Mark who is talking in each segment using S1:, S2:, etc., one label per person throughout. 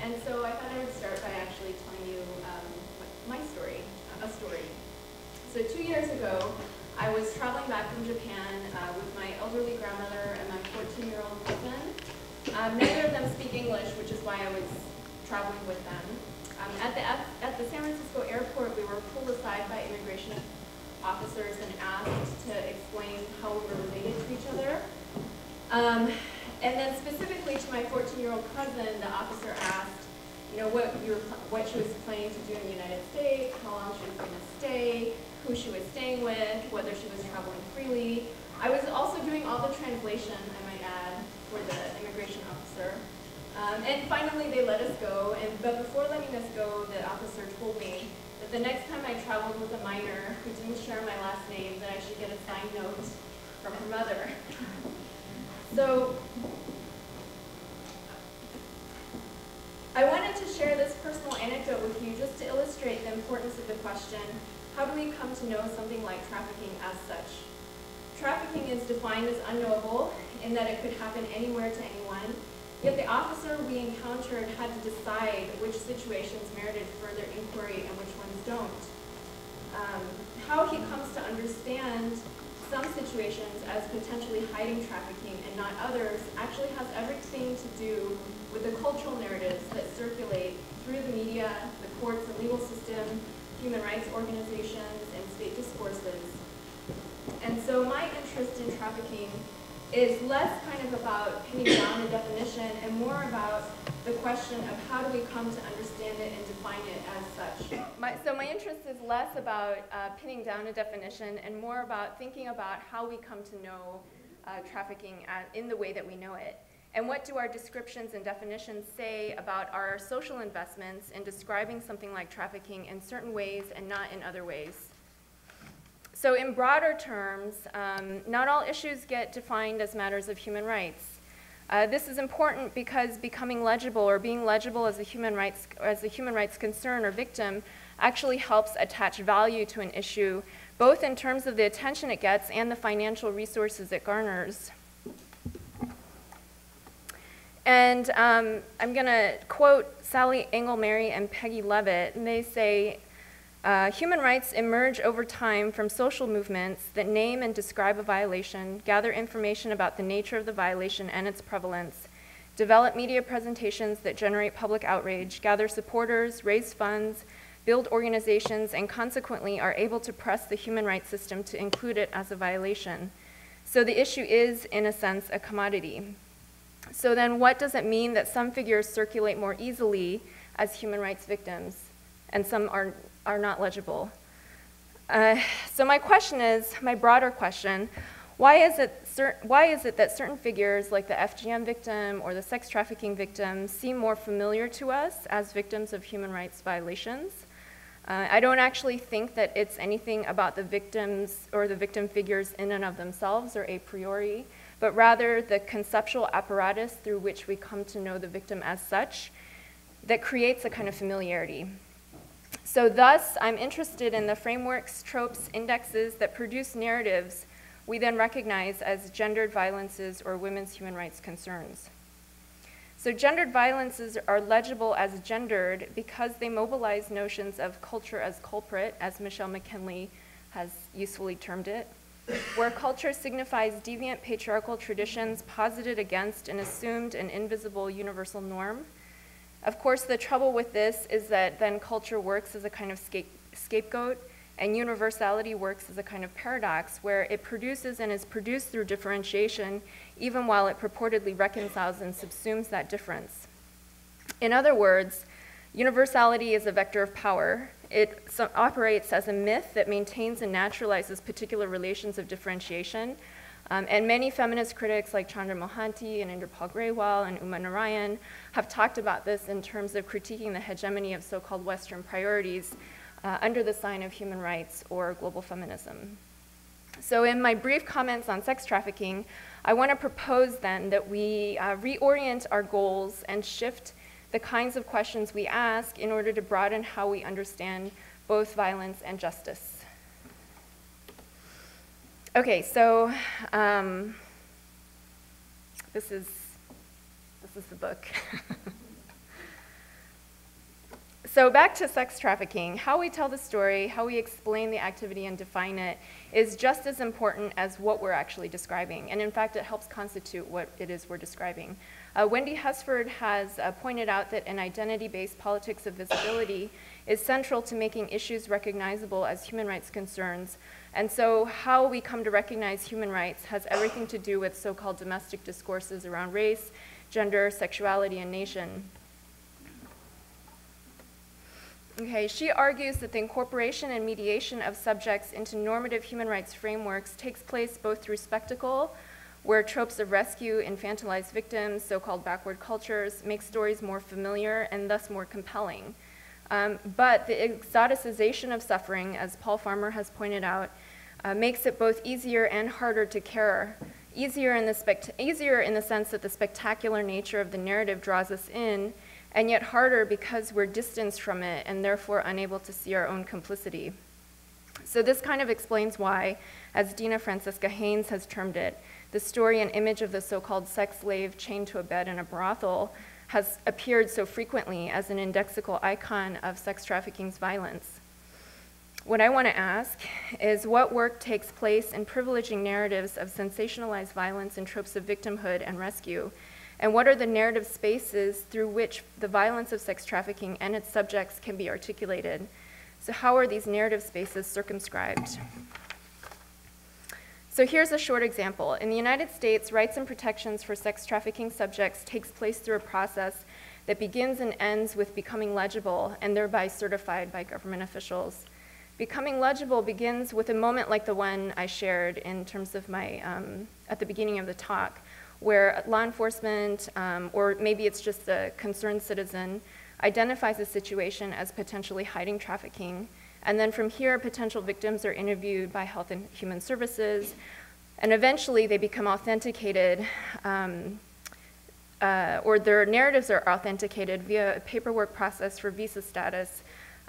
S1: And so I thought I would start by actually telling you my story, a story. So 2 years ago, I was traveling back from Japan with my elderly grandmother and my 14-year-old cousin. Neither of them speak English, which is why I was traveling with them. At the San Francisco airport, we were pulled aside by immigration officers and asked to explain how we were related to each other. And then specifically to my 14-year-old cousin, the officer asked, what she was planning to do in the United States, how long she was going to stay, who she was staying with, whether she was traveling freely. I was also doing all the translation, I might add, for the immigration officer. And finally, they let us go. But before letting us go, the officer told me that the next time I traveled with a minor who didn't share my last name, that I should get a signed note from her mother. So I wanted to share this personal anecdote with you just to illustrate the importance of the question, how do we come to know something like trafficking as such? Trafficking is defined as unknowable in that it could happen anywhere to anyone, yet the officer we encountered had to decide which situations merited further inquiry and which ones don't. How he comes to understand some situations as potentially hiding trafficking and not others actually has everything to do with the cultural narratives that circulate through the media, the courts and legal system, human rights organizations, and state discourses. And so my interest in trafficking is less kind of about pinning down a definition and more about the question of how do we come to understand it and define it as such. So my interest is less about pinning down a definition and more about thinking about how we come to know trafficking in the way that we know it. And what do our descriptions and definitions say about our social investments in describing something like trafficking in certain ways and not in other ways? So in broader terms, not all issues get defined as matters of human rights. This is important because becoming legible or being legible as a human rights concern or victim actually helps attach value to an issue, both in terms of the attention it gets and the financial resources it garners. And I'm going to quote Sally Engelmary and Peggy Levitt, and they say, human rights emerge over time from social movements that name and describe a violation, gather information about the nature of the violation and its prevalence, develop media presentations that generate public outrage, gather supporters, raise funds, build organizations, and consequently are able to press the human rights system to include it as a violation. So the issue is, in a sense, a commodity. So then what does it mean that some figures circulate more easily as human rights victims and some are not legible? So my question is, my broader question, why is it that certain figures like the FGM victim or the sex trafficking victim seem more familiar to us as victims of human rights violations? I don't actually think that it's anything about the victims or the victim figures in and of themselves or a priori, but rather the conceptual apparatus through which we come to know the victim as such that creates a kind of familiarity. So thus, I'm interested in the frameworks, tropes, indexes that produce narratives we then recognize as gendered violences or women's human rights concerns. So gendered violences are legible as gendered because they mobilize notions of culture as culprit, as Michelle McKinley has usefully termed it, where culture signifies deviant patriarchal traditions posited against an assumed and invisible universal norm. Of course, the trouble with this is that then culture works as a kind of scapegoat, and universality works as a kind of paradox where it produces and is produced through differentiation, even while it purportedly reconciles and subsumes that difference. In other words, universality is a vector of power. It operates as a myth that maintains and naturalizes particular relations of differentiation. And many feminist critics like Chandra Mohanty and Inderpal Grewal and Uma Narayan have talked about this in terms of critiquing the hegemony of so-called Western priorities under the sign of human rights or global feminism. So in my brief comments on sex trafficking, I want to propose then that we reorient our goals and shift the kinds of questions we ask in order to broaden how we understand both violence and justice. Okay, so this is the book. So back to sex trafficking. How we tell the story, how we explain the activity and define it is just as important as what we're actually describing. And in fact, it helps constitute what it is we're describing. Wendy Hesford has pointed out that an identity-based politics of visibility is central to making issues recognizable as human rights concerns. And so how we come to recognize human rights has everything to do with so-called domestic discourses around race, gender, sexuality, and nation. Okay, she argues that the incorporation and mediation of subjects into normative human rights frameworks takes place both through spectacle, where tropes of rescue infantilize victims, so-called backward cultures, make stories more familiar and thus more compelling. But the exoticization of suffering, as Paul Farmer has pointed out, makes it both easier and harder to care. Easier in the sense that the spectacular nature of the narrative draws us in, and yet harder because we're distanced from it and therefore unable to see our own complicity. So this kind of explains why, as Dina Francisca Haynes has termed it, the story and image of the so-called sex slave chained to a bed in a brothel has appeared so frequently as an indexical icon of sex trafficking's violence. What I want to ask is what work takes place in privileging narratives of sensationalized violence and tropes of victimhood and rescue, and what are the narrative spaces through which the violence of sex trafficking and its subjects can be articulated? So how are these narrative spaces circumscribed? So here's a short example. In the United States, rights and protections for sex trafficking subjects takes place through a process that begins and ends with becoming legible and thereby certified by government officials. Becoming legible begins with a moment like the one I shared in terms of my, at the beginning of the talk, where law enforcement, or maybe it's just a concerned citizen, identifies a situation as potentially hiding trafficking. And then from here, potential victims are interviewed by Health and Human Services, and eventually they become authenticated, or their narratives are authenticated via a paperwork process for visa status.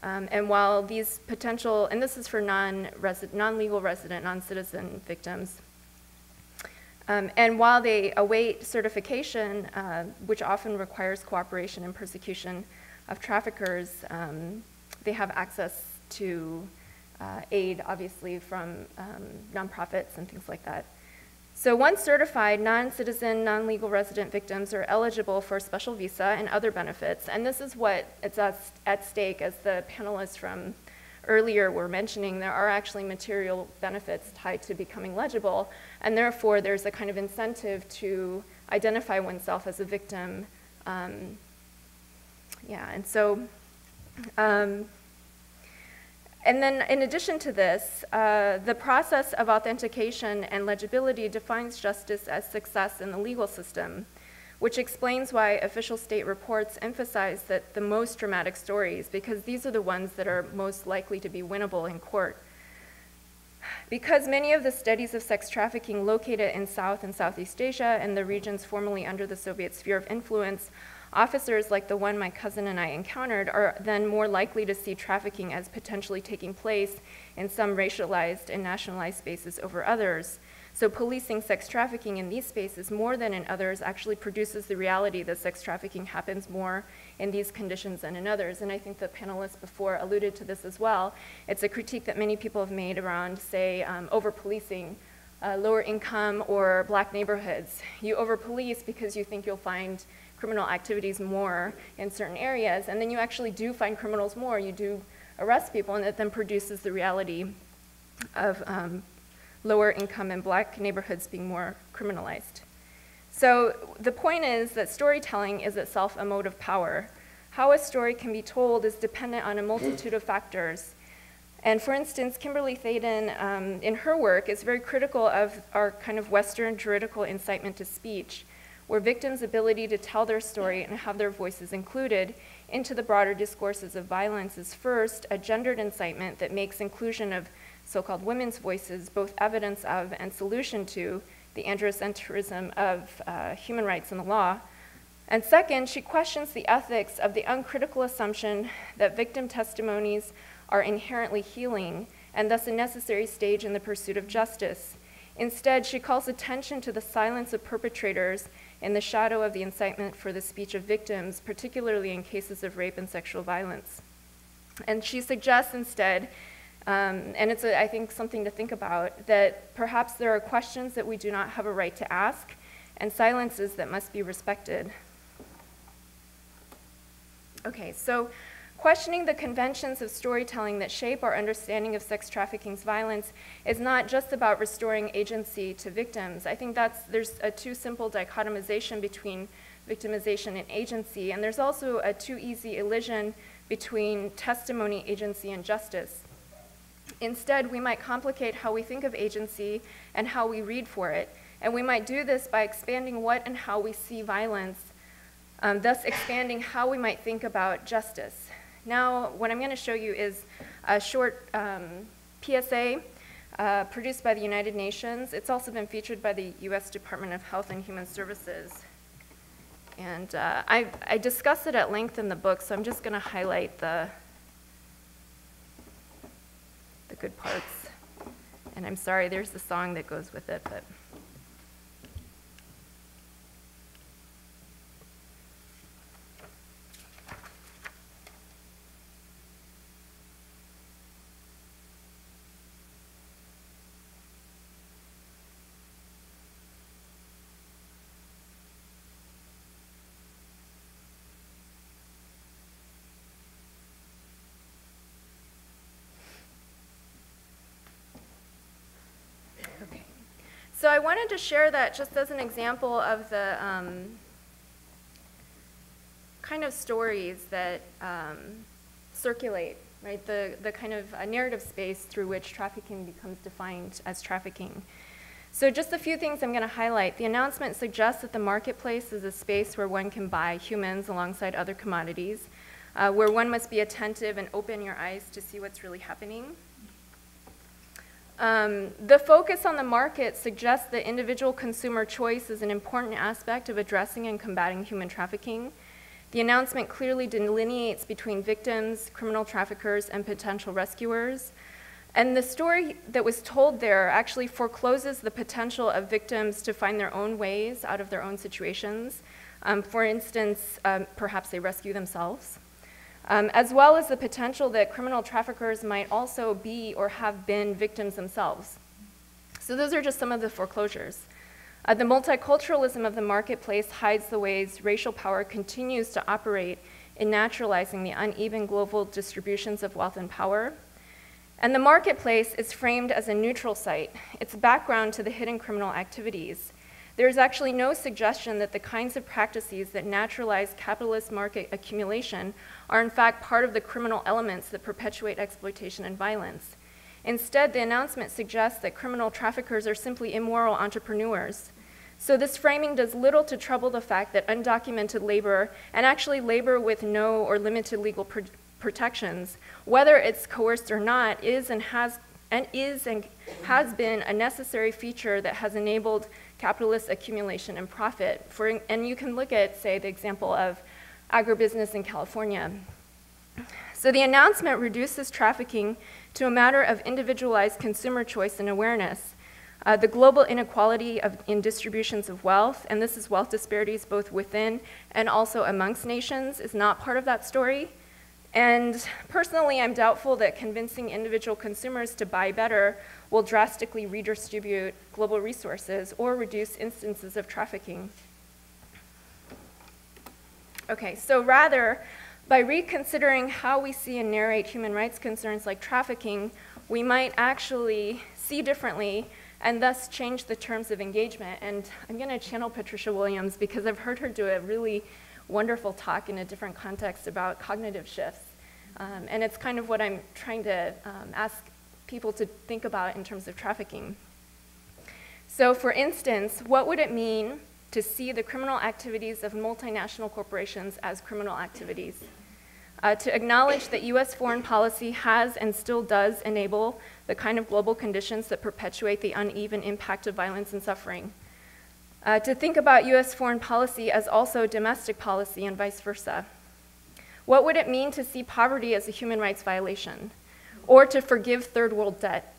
S1: And while these potential, and this is for non-legal resident, non-citizen victims, and while they await certification, which often requires cooperation and persecution of traffickers, they have access to aid, obviously, from nonprofits and things like that. So once certified, non-citizen, non-legal resident victims are eligible for a special visa and other benefits. And this is what it's at stake, as the panelists from earlier were mentioning. There are actually material benefits tied to becoming legible, and therefore there's a kind of incentive to identify oneself as a victim. And so, and then in addition to this, the process of authentication and legibility defines justice as success in the legal system, which explains why official state reports emphasize that the most dramatic stories, because these are the ones that are most likely to be winnable in court. Because many of the studies of sex trafficking located in South and Southeast Asia and the regions formerly under the Soviet sphere of influence, officers like the one my cousin and I encountered are then more likely to see trafficking as potentially taking place in some racialized and nationalized spaces over others. So policing sex trafficking in these spaces more than in others actually produces the reality that sex trafficking happens more in these conditions than in others. And I think the panelists before alluded to this as well. It's a critique that many people have made around, say, over-policing lower income or black neighborhoods. You over-police because you think you'll find criminal activities more in certain areas, and then you actually do find criminals more. You do arrest people, and it then produces the reality of lower income and black neighborhoods being more criminalized. So the point is that storytelling is itself a mode of power. How a story can be told is dependent on a multitude of factors. And for instance, Kimberly Thaden, in her work, is very critical of our kind of Western juridical incitement to speech, where victims' ability to tell their story and have their voices included into the broader discourses of violence is first a gendered incitement that makes inclusion of so-called women's voices both evidence of and solution to the androcentrism of human rights and the law. And second, she questions the ethics of the uncritical assumption that victim testimonies are inherently healing and thus a necessary stage in the pursuit of justice. Instead, she calls attention to the silence of perpetrators in the shadow of the incitement for the speech of victims, particularly in cases of rape and sexual violence. And she suggests instead, and it's, I think, something to think about, that perhaps there are questions that we do not have a right to ask and silences that must be respected. Okay, so questioning the conventions of storytelling that shape our understanding of sex trafficking's violence is not just about restoring agency to victims. I think there's a too simple dichotomization between victimization and agency, and there's also a too easy elision between testimony, agency, and justice. Instead, we might complicate how we think of agency and how we read for it, and we might do this by expanding what and how we see violence, thus expanding how we might think about justice. Now, what I'm going to show you is a short PSA produced by the United Nations. It's also been featured by the US Department of Health and Human Services. And I discuss it at length in the book, so I'm just going to highlight the good parts. And I'm sorry, there's the song that goes with it, but. So I wanted to share that just as an example of the kind of stories that circulate, right? The kind of narrative space through which trafficking becomes defined as trafficking. So just a few things I'm going to highlight. The announcement suggests that the marketplace is a space where one can buy humans alongside other commodities, where one must be attentive and open your eyes to see what's really happening. The focus on the market suggests that individual consumer choice is an important aspect of addressing and combating human trafficking. The announcement clearly delineates between victims, criminal traffickers, and potential rescuers. And the story that was told there actually forecloses the potential of victims to find their own ways out of their own situations. For instance, perhaps they rescue themselves. As well as the potential that criminal traffickers might also be or have been victims themselves. So those are just some of the foreclosures. The multiculturalism of the marketplace hides the ways racial power continues to operate in naturalizing the uneven global distributions of wealth and power. And the marketplace is framed as a neutral site. It's background to the hidden criminal activities. There is actually no suggestion that the kinds of practices that naturalize capitalist market accumulation are in fact part of the criminal elements that perpetuate exploitation and violence. Instead, the announcement suggests that criminal traffickers are simply immoral entrepreneurs. So this framing does little to trouble the fact that undocumented labor, and actually labor with no or limited legal protections, whether it's coerced or not, is and has been a necessary feature that has enabled capitalist accumulation and profit. And you can look at, say, the example of agribusiness in California. So the announcement reduces trafficking to a matter of individualized consumer choice and awareness. The global inequality in distributions of wealth, and this is wealth disparities both within and also amongst nations, is not part of that story. And personally, I'm doubtful that convincing individual consumers to buy better will drastically redistribute global resources or reduce instances of trafficking. Okay, so rather, by reconsidering how we see and narrate human rights concerns like trafficking, we might actually see differently and thus change the terms of engagement. And I'm going to channel Patricia Williams because I've heard her do a really wonderful talk in a different context about cognitive shifts. And it's kind of what I'm trying to ask people to think about in terms of trafficking. So for instance, what would it mean to see the criminal activities of multinational corporations as criminal activities? To acknowledge that US foreign policy has and still does enable the kind of global conditions that perpetuate the uneven impact of violence and suffering. To think about US foreign policy as also domestic policy and vice versa. What would it mean to see poverty as a human rights violation? Or to forgive third world debt?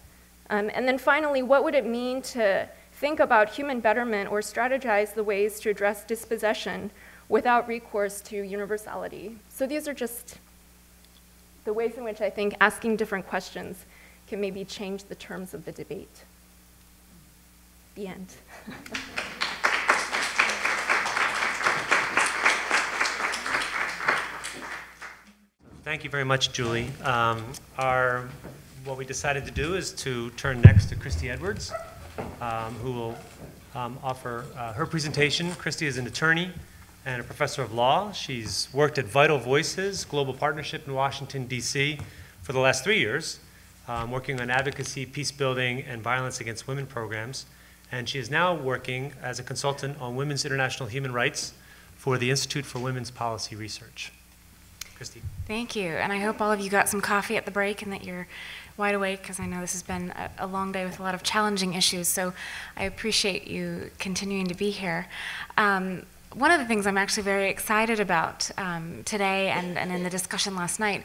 S1: And then finally, what would it mean to think about human betterment or strategize the ways to address dispossession without recourse to universality? So these are just the ways in which I think asking different questions can maybe change the terms of the debate. The end.
S2: Thank you very much, Julie. What we decided to do is to turn next to Christie Edwards, who will offer her presentation. Christie is an attorney and a professor of law. She's worked at Vital Voices Global Partnership in Washington, D.C. for the last 3 years, working on advocacy, peace building, and violence against women programs. And she is now working as a consultant on women's international human rights for the Institute for Women's Policy Research. Christie.
S3: Thank you, and I hope all of you got some coffee at the break and that you're wide awake, because I know this has been a long day with a lot of challenging issues, so I appreciate you continuing to be here. One of the things I'm actually very excited about today and in the discussion last night,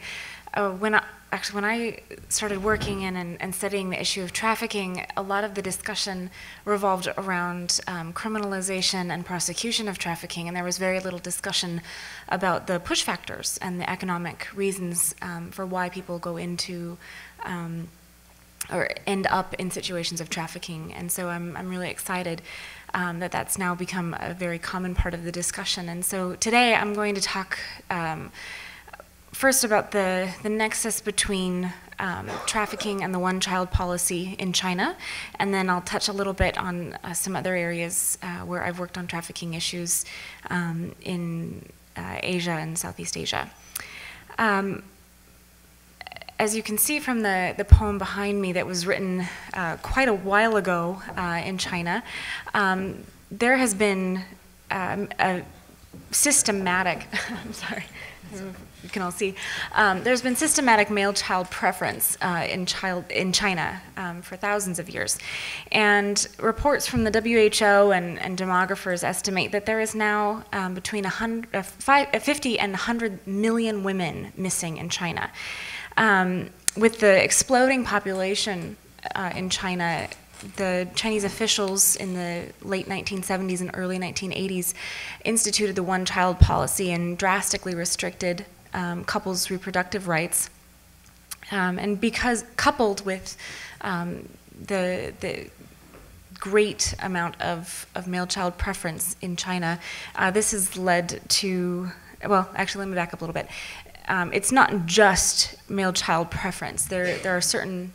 S3: when I started working in and studying the issue of trafficking, a lot of the discussion revolved around criminalization and prosecution of trafficking, and there was very little discussion about the push factors and the economic reasons for why people go into or end up in situations of trafficking. And so I'm really excited that that's now become a very common part of the discussion. And so today I'm going to talk first about the nexus between trafficking and the one-child policy in China, and then I'll touch a little bit on some other areas where I've worked on trafficking issues in Asia and Southeast Asia. As you can see from the poem behind me that was written quite a while ago in China, there has been a systematic, I'm sorry, you can all see, there's been systematic male-child preference in China for thousands of years. And reports from the WHO and demographers estimate that there is now between 50 and 100 million women missing in China. With the exploding population in China, the Chinese officials in the late 1970s and early 1980s instituted the one-child policy and drastically restricted couples' reproductive rights. And because coupled with the great amount of male-child preference in China, this has led to, well, actually, let me back up a little bit. It's not just male-child preference. There are certain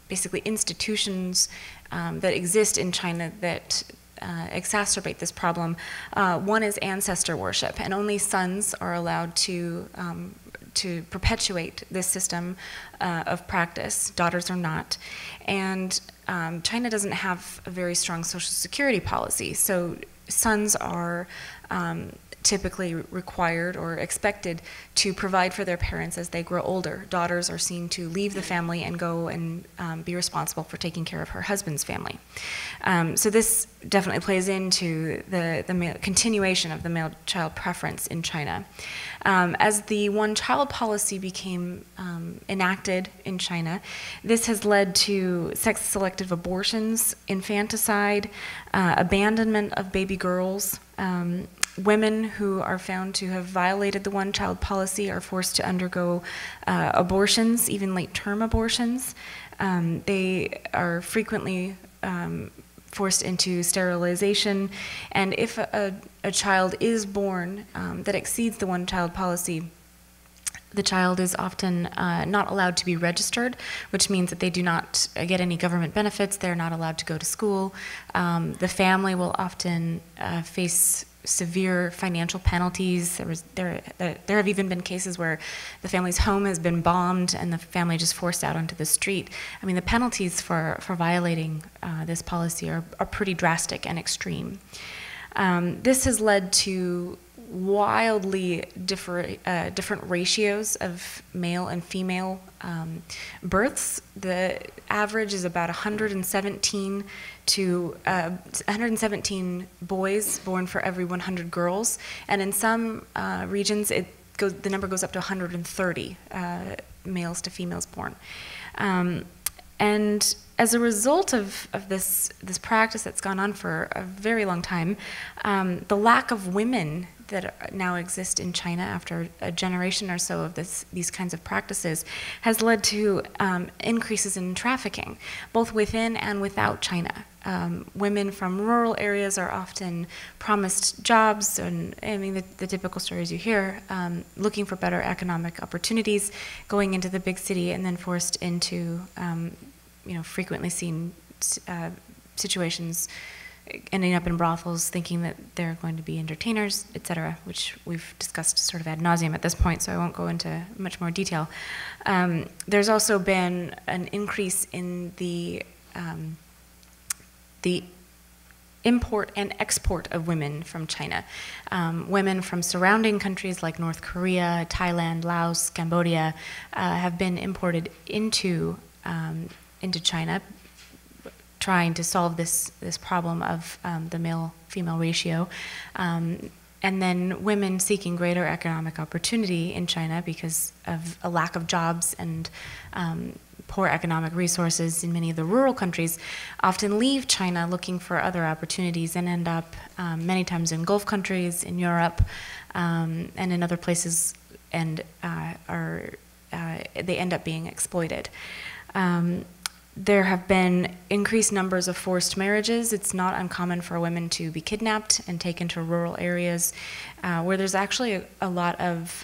S3: basically institutions that exist in China that exacerbate this problem. One is ancestor worship, and only sons are allowed to perpetuate this system of practice. Daughters are not. And China doesn't have a very strong social security policy, so sons are typically required or expected to provide for their parents as they grow older. Daughters are seen to leave the family and go and be responsible for taking care of her husband's family. So this definitely plays into the continuation of the male-child preference in China. As the one-child policy became enacted in China, this has led to sex-selective abortions, infanticide, abandonment of baby girls. Women who are found to have violated the one-child policy are forced to undergo abortions, even late-term abortions. They are frequently forced into sterilization, and if a child is born that exceeds the one-child policy, the child is often not allowed to be registered, which means that they do not get any government benefits. They're not allowed to go to school. The family will often face severe financial penalties. There have even been cases where the family's home has been bombed and the family just forced out onto the street. I mean, the penalties for violating this policy are pretty drastic and extreme. This has led to wildly different ratios of male and female births. The average is about 117 boys born for every 100 girls, and in some regions the number goes up to 130 males to females born. And as a result of this practice that's gone on for a very long time, the lack of women that now exist in China after a generation or so of these kinds of practices has led to increases in trafficking, both within and without China. Women from rural areas are often promised jobs, and I mean the typical stories you hear, looking for better economic opportunities, going into the big city, and then forced into frequently seen situations, ending up in brothels, thinking that they're going to be entertainers, etc., which we've discussed sort of ad nauseum at this point, so I won't go into much more detail. There's also been an increase in the import and export of women from China. Women from surrounding countries like North Korea, Thailand, Laos, Cambodia have been imported into China, trying to solve this problem of the male-female ratio. And then women seeking greater economic opportunity in China because of a lack of jobs and poor economic resources in many of the rural countries often leave China looking for other opportunities and end up many times in Gulf countries, in Europe, and in other places, and they end up being exploited. There have been increased numbers of forced marriages. It's not uncommon for women to be kidnapped and taken to rural areas where there's actually a lot of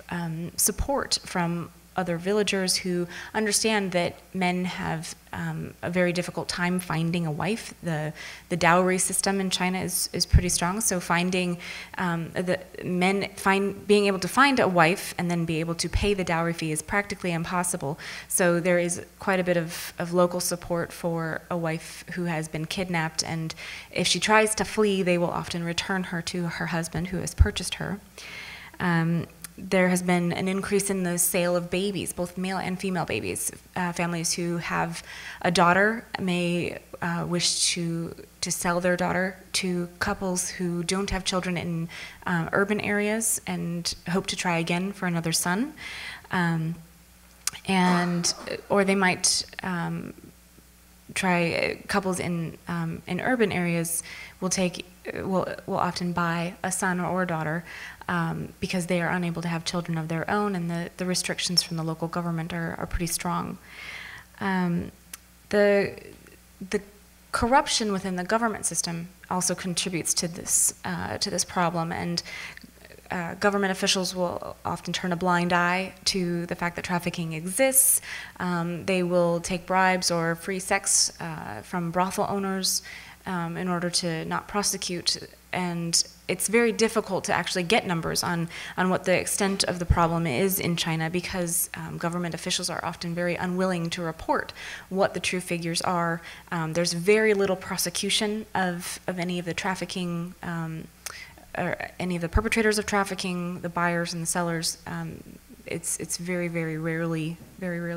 S3: support from other villagers who understand that men have a very difficult time finding a wife. The dowry system in China is pretty strong, so finding being able to find a wife and then be able to pay the dowry fee is practically impossible. So there is quite a bit of local support for a wife who has been kidnapped, and if she tries to flee, they will often return her to her husband who has purchased her. There has been an increase in the sale of babies, both male and female babies. Families who have a daughter may wish to sell their daughter to couples who don't have children in urban areas and hope to try again for another son. Or they might try, couples in urban areas will often buy a son or a daughter because they are unable to have children of their own, and the restrictions from the local government are pretty strong. The corruption within the government system also contributes to this problem, and government officials will often turn a blind eye to the fact that trafficking exists. They will take bribes or free sex from brothel owners in order to not prosecute, and it's very difficult to actually get numbers on what the extent of the problem is in China because government officials are often very unwilling to report what the true figures are. There's very little prosecution of any of the trafficking or any of the perpetrators of trafficking, the buyers and the sellers. It's very, very rarely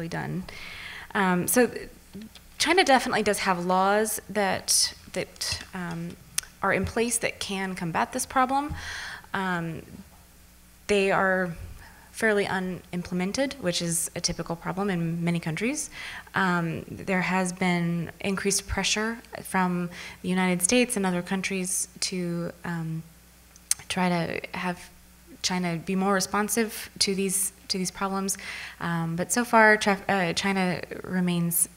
S3: done. So China definitely does have laws that are in place that can combat this problem. They are fairly unimplemented, which is a typical problem in many countries. There has been increased pressure from the United States and other countries to try to have China be more responsive to these problems, but so far China remains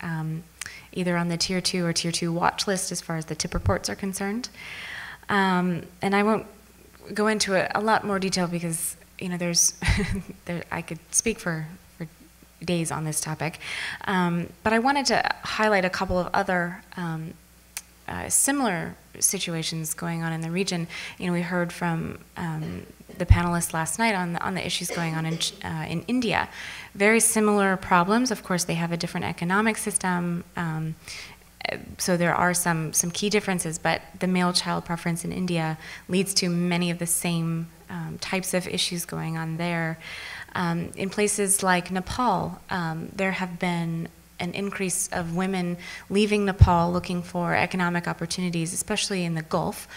S3: either on the Tier 2 or Tier 2 watch list as far as the tip reports are concerned. And I won't go into a lot more detail because there's I could speak for days on this topic, but I wanted to highlight a couple of other similar situations going on in the region. We heard from the panelists last night on the issues going on in India. Very similar problems. Of course, they have a different economic system, so there are some key differences, but the male-child preference in India leads to many of the same types of issues going on there. In places like Nepal, there have been an increase of women leaving Nepal looking for economic opportunities, especially in the Gulf,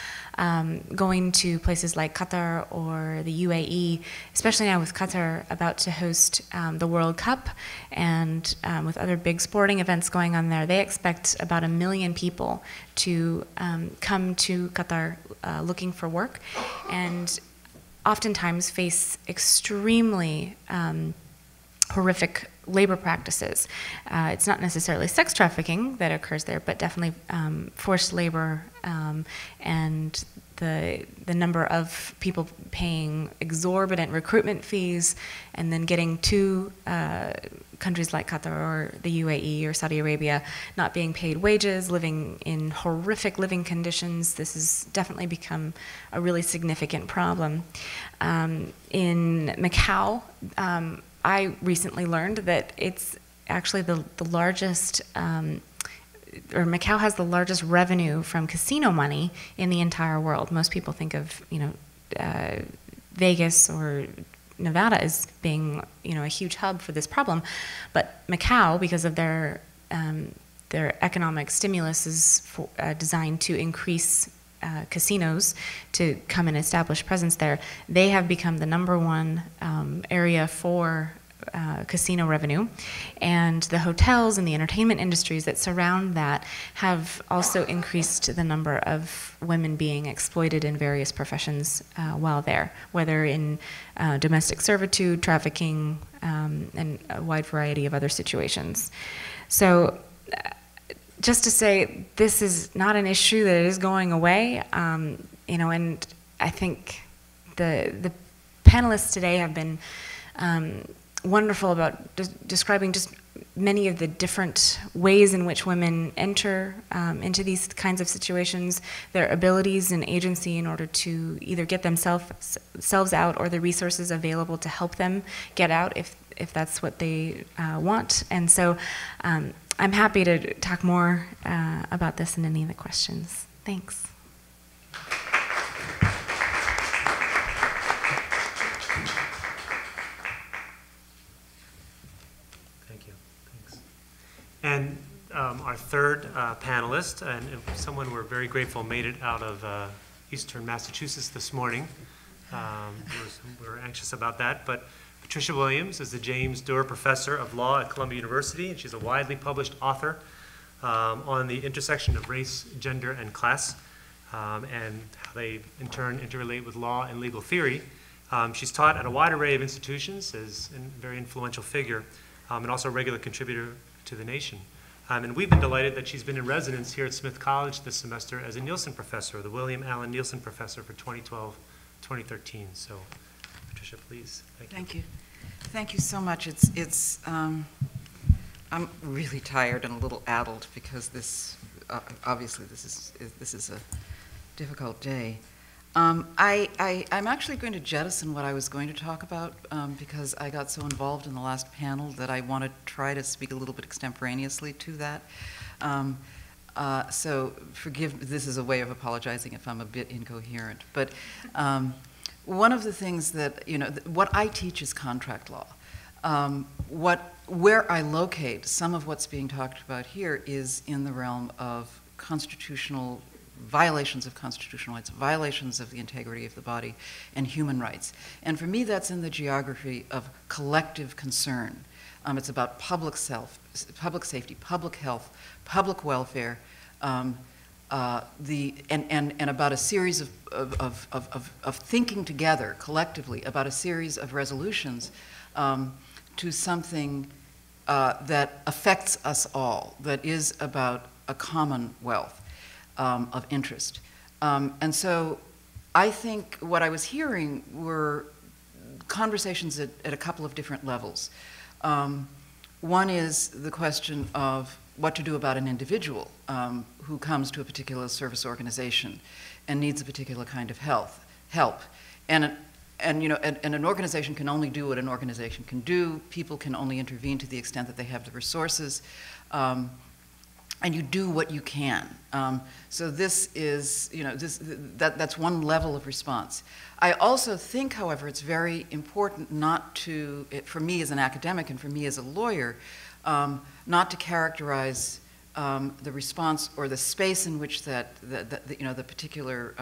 S3: going to places like Qatar or the UAE, especially now with Qatar about to host the World Cup and with other big sporting events going on there. They expect about 1 million people to come to Qatar looking for work, and oftentimes face extremely horrific labor practices. It's not necessarily sex trafficking that occurs there, but definitely forced labor and the number of people paying exorbitant recruitment fees and then getting to countries like Qatar or the UAE or Saudi Arabia, not being paid wages, living in horrific living conditions. This has definitely become a really significant problem. In Macau, I recently learned that it's actually the largest, or Macau has the largest revenue from casino money in the entire world. Most people think of, Vegas or Nevada as being, a huge hub for this problem, but Macau, because of their economic stimulus, is designed to increase casinos to come and establish presence there. They have become the #1 area for casino revenue, and the hotels and the entertainment industries that surround that have also increased the number of women being exploited in various professions while there, whether in domestic servitude, trafficking, and a wide variety of other situations. So just to say, this is not an issue that is going away, and I think the panelists today have been wonderful about describing just many of the different ways in which women enter into these kinds of situations, their abilities and agency in order to either get themselves out or the resources available to help them get out if that's what they want. And so I'm happy to talk more about this in any of the questions. Thanks.
S2: And our third panelist, and someone we're very grateful made it out of Eastern Massachusetts this morning. We were anxious about that, but Patricia Williams is the James Doerr Professor of Law at Columbia University, and she's a widely published author on the intersection of race, gender, and class, and how they in turn interrelate with law and legal theory. She's taught at a wide array of institutions as a very influential figure, and also a regular contributor to the Nation. And we've been delighted that she's been in residence here at Smith College this semester as a Nielsen Professor, the William Allen Nielsen Professor for 2012-2013. So, Patricia, please. Thank you.
S4: Thank you so much. I'm really tired and a little addled because obviously this is a difficult day. I'm actually going to jettison what I was going to talk about because I got so involved in the last panel that I want to try to speak a little bit extemporaneously to that. So forgive, this is a way of apologizing if I'm a bit incoherent. But one of the things that, what I teach is contract law. Where I locate some of what's being talked about here is in the realm of constitutional violations of constitutional rights, violations of the integrity of the body, and human rights. And for me, that's in the geography of collective concern. It's about public safety, public health, public welfare, and about a series of thinking together collectively about a series of resolutions to something that affects us all, that is about a commonwealth of interest. And so I think what I was hearing were conversations at a couple of different levels. One is the question of what to do about an individual who comes to a particular service organization and needs a particular kind of help. And an organization can only do what an organization can do. People can only intervene to the extent that they have the resources. And you do what you can. So this is, that's one level of response. I also think, however, it's very important not to, for me as an academic and for me as a lawyer, not to characterize the response or the space in which the particular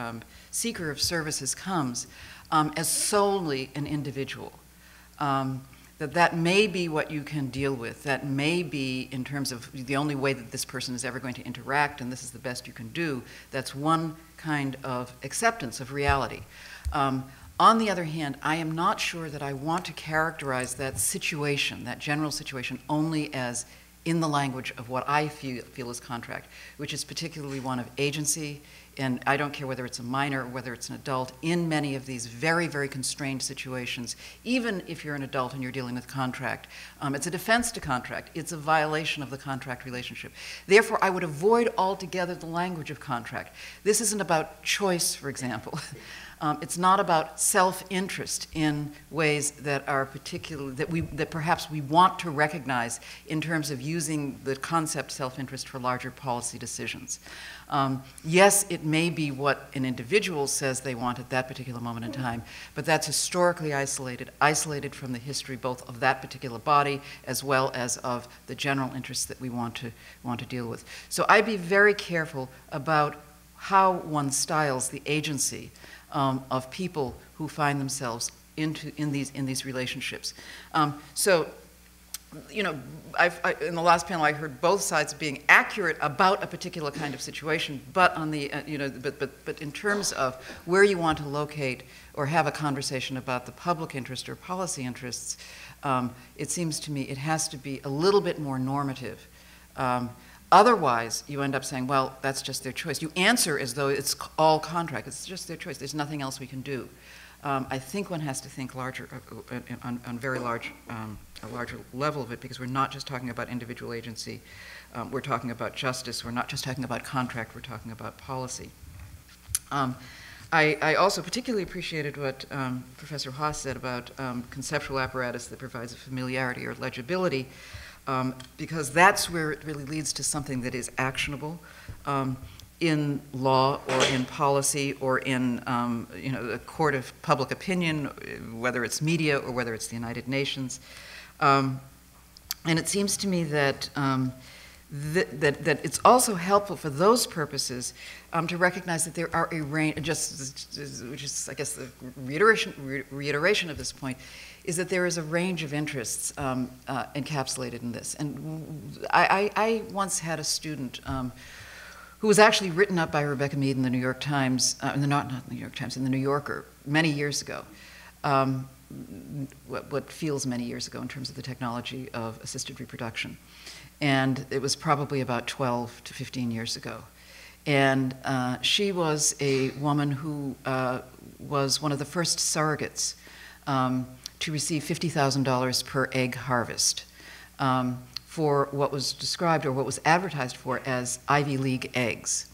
S4: seeker of services comes as solely an individual. That may be what you can deal with. That may be in terms of the only way that this person is ever going to interact, and this is the best you can do. That's one kind of acceptance of reality. On the other hand, I am not sure that I want to characterize that situation, that general situation, only as in the language of what I feel is contract, which is particularly one of agency, and I don't care whether it's a minor or whether it's an adult, in many of these very, very constrained situations, even if you're an adult and you're dealing with contract, it's a defense to contract. It's a violation of the contract relationship. Therefore, I would avoid altogether the language of contract. This isn't about choice, for example. It's not about self-interest in ways that are particularly, that perhaps we want to recognize in terms of using the concept self-interest for larger policy decisions. Yes, it may be what an individual says they want at that particular moment in time, but that's historically isolated from the history both of that particular body as well as of the general interests that we want to deal with. So I'd be very careful about how one styles the agency of people who find themselves in these relationships. So, you know, in the last panel, I heard both sides being accurate about a particular kind of situation, but on the, you know, but in terms of where you want to locate or have a conversation about the public interest or policy interests, it seems to me it has to be a little bit more normative. Otherwise, you end up saying, well, that's just their choice. You answer as though it's all contract. It's just their choice. There's nothing else we can do. I think one has to think larger, on very large, a larger level of it, because we're not just talking about individual agency. We're talking about justice. We're not just talking about contract. We're talking about policy. I also particularly appreciated what Professor Haas said about conceptual apparatus that provides a familiarity or legibility. Because that's where it really leads to something that is actionable in law or in policy or in you know, a court of public opinion, whether it's media or whether it's the United Nations. And it seems to me that, that it's also helpful for those purposes to recognize that there are a range, which is, I guess, the reiteration of this point, is that there is a range of interests encapsulated in this. And I once had a student who was actually written up by Rebecca Mead in the New York Times, not the New York Times, in the New Yorker many years ago. What feels many years ago in terms of the technology of assisted reproduction. And it was probably about 12 to 15 years ago. And she was a woman who was one of the first surrogates to receive $50,000 per egg harvest for what was described or what was advertised for as Ivy League eggs.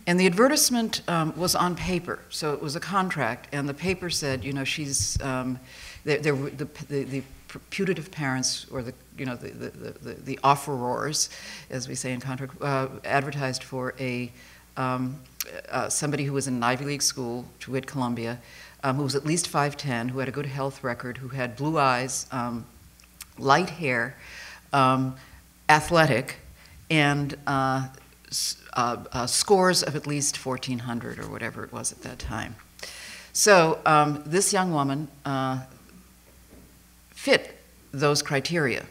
S4: And the advertisement was on paper, so it was a contract, and the paper said, you know, she's, the putative parents, or the, you know, the offerors, as we say in contract, advertised for a, somebody who was in an Ivy League school, to wit Columbia, who was at least 5'10", who had a good health record, who had blue eyes, light hair, athletic, and scores of at least 1,400 or whatever it was at that time. So this young woman fit those criteria.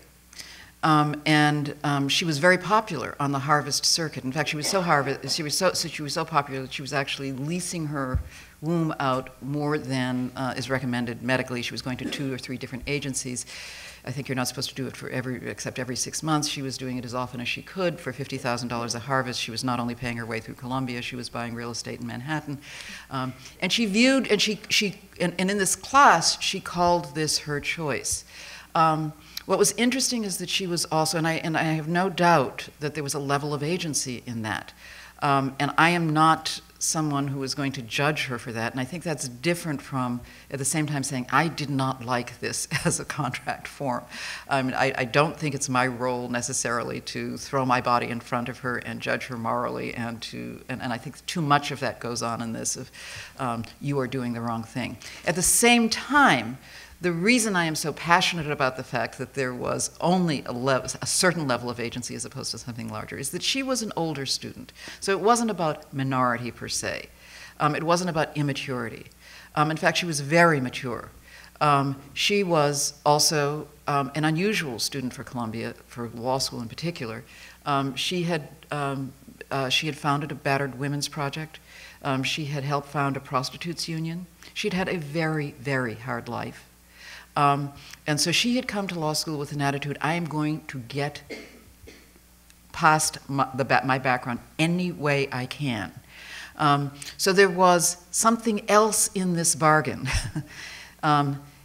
S4: And she was very popular on the harvest circuit. In fact, she was so popular that she was actually leasing her womb out more than is recommended medically. She was going to 2 or 3 different agencies. I think you're not supposed to do it for except every 6 months. She was doing it as often as she could for $50,000 a harvest. She was not only paying her way through Columbia, she was buying real estate in Manhattan. And she viewed, and in this class, she called this her choice. What was interesting is that she was also, and I have no doubt that there was a level of agency in that. And I am not someone who is going to judge her for that, and I think that's different from, at the same time, saying, I did not like this as a contract form. I mean, I don't think it's my role necessarily to throw my body in front of her and judge her morally, and I think too much of that goes on in this, of you are doing the wrong thing. At the same time, the reason I am so passionate about the fact that there was only a certain level of agency as opposed to something larger is that she was an older student. So it wasn't about minority per se. It wasn't about immaturity. In fact, she was very mature. She was also an unusual student for Columbia, for law school in particular. She had founded a battered women's project. She had helped found a prostitutes union. She'd had a very, very hard life. And so she had come to law school with an attitude, I am going to get past my background any way I can. So there was something else in this bargain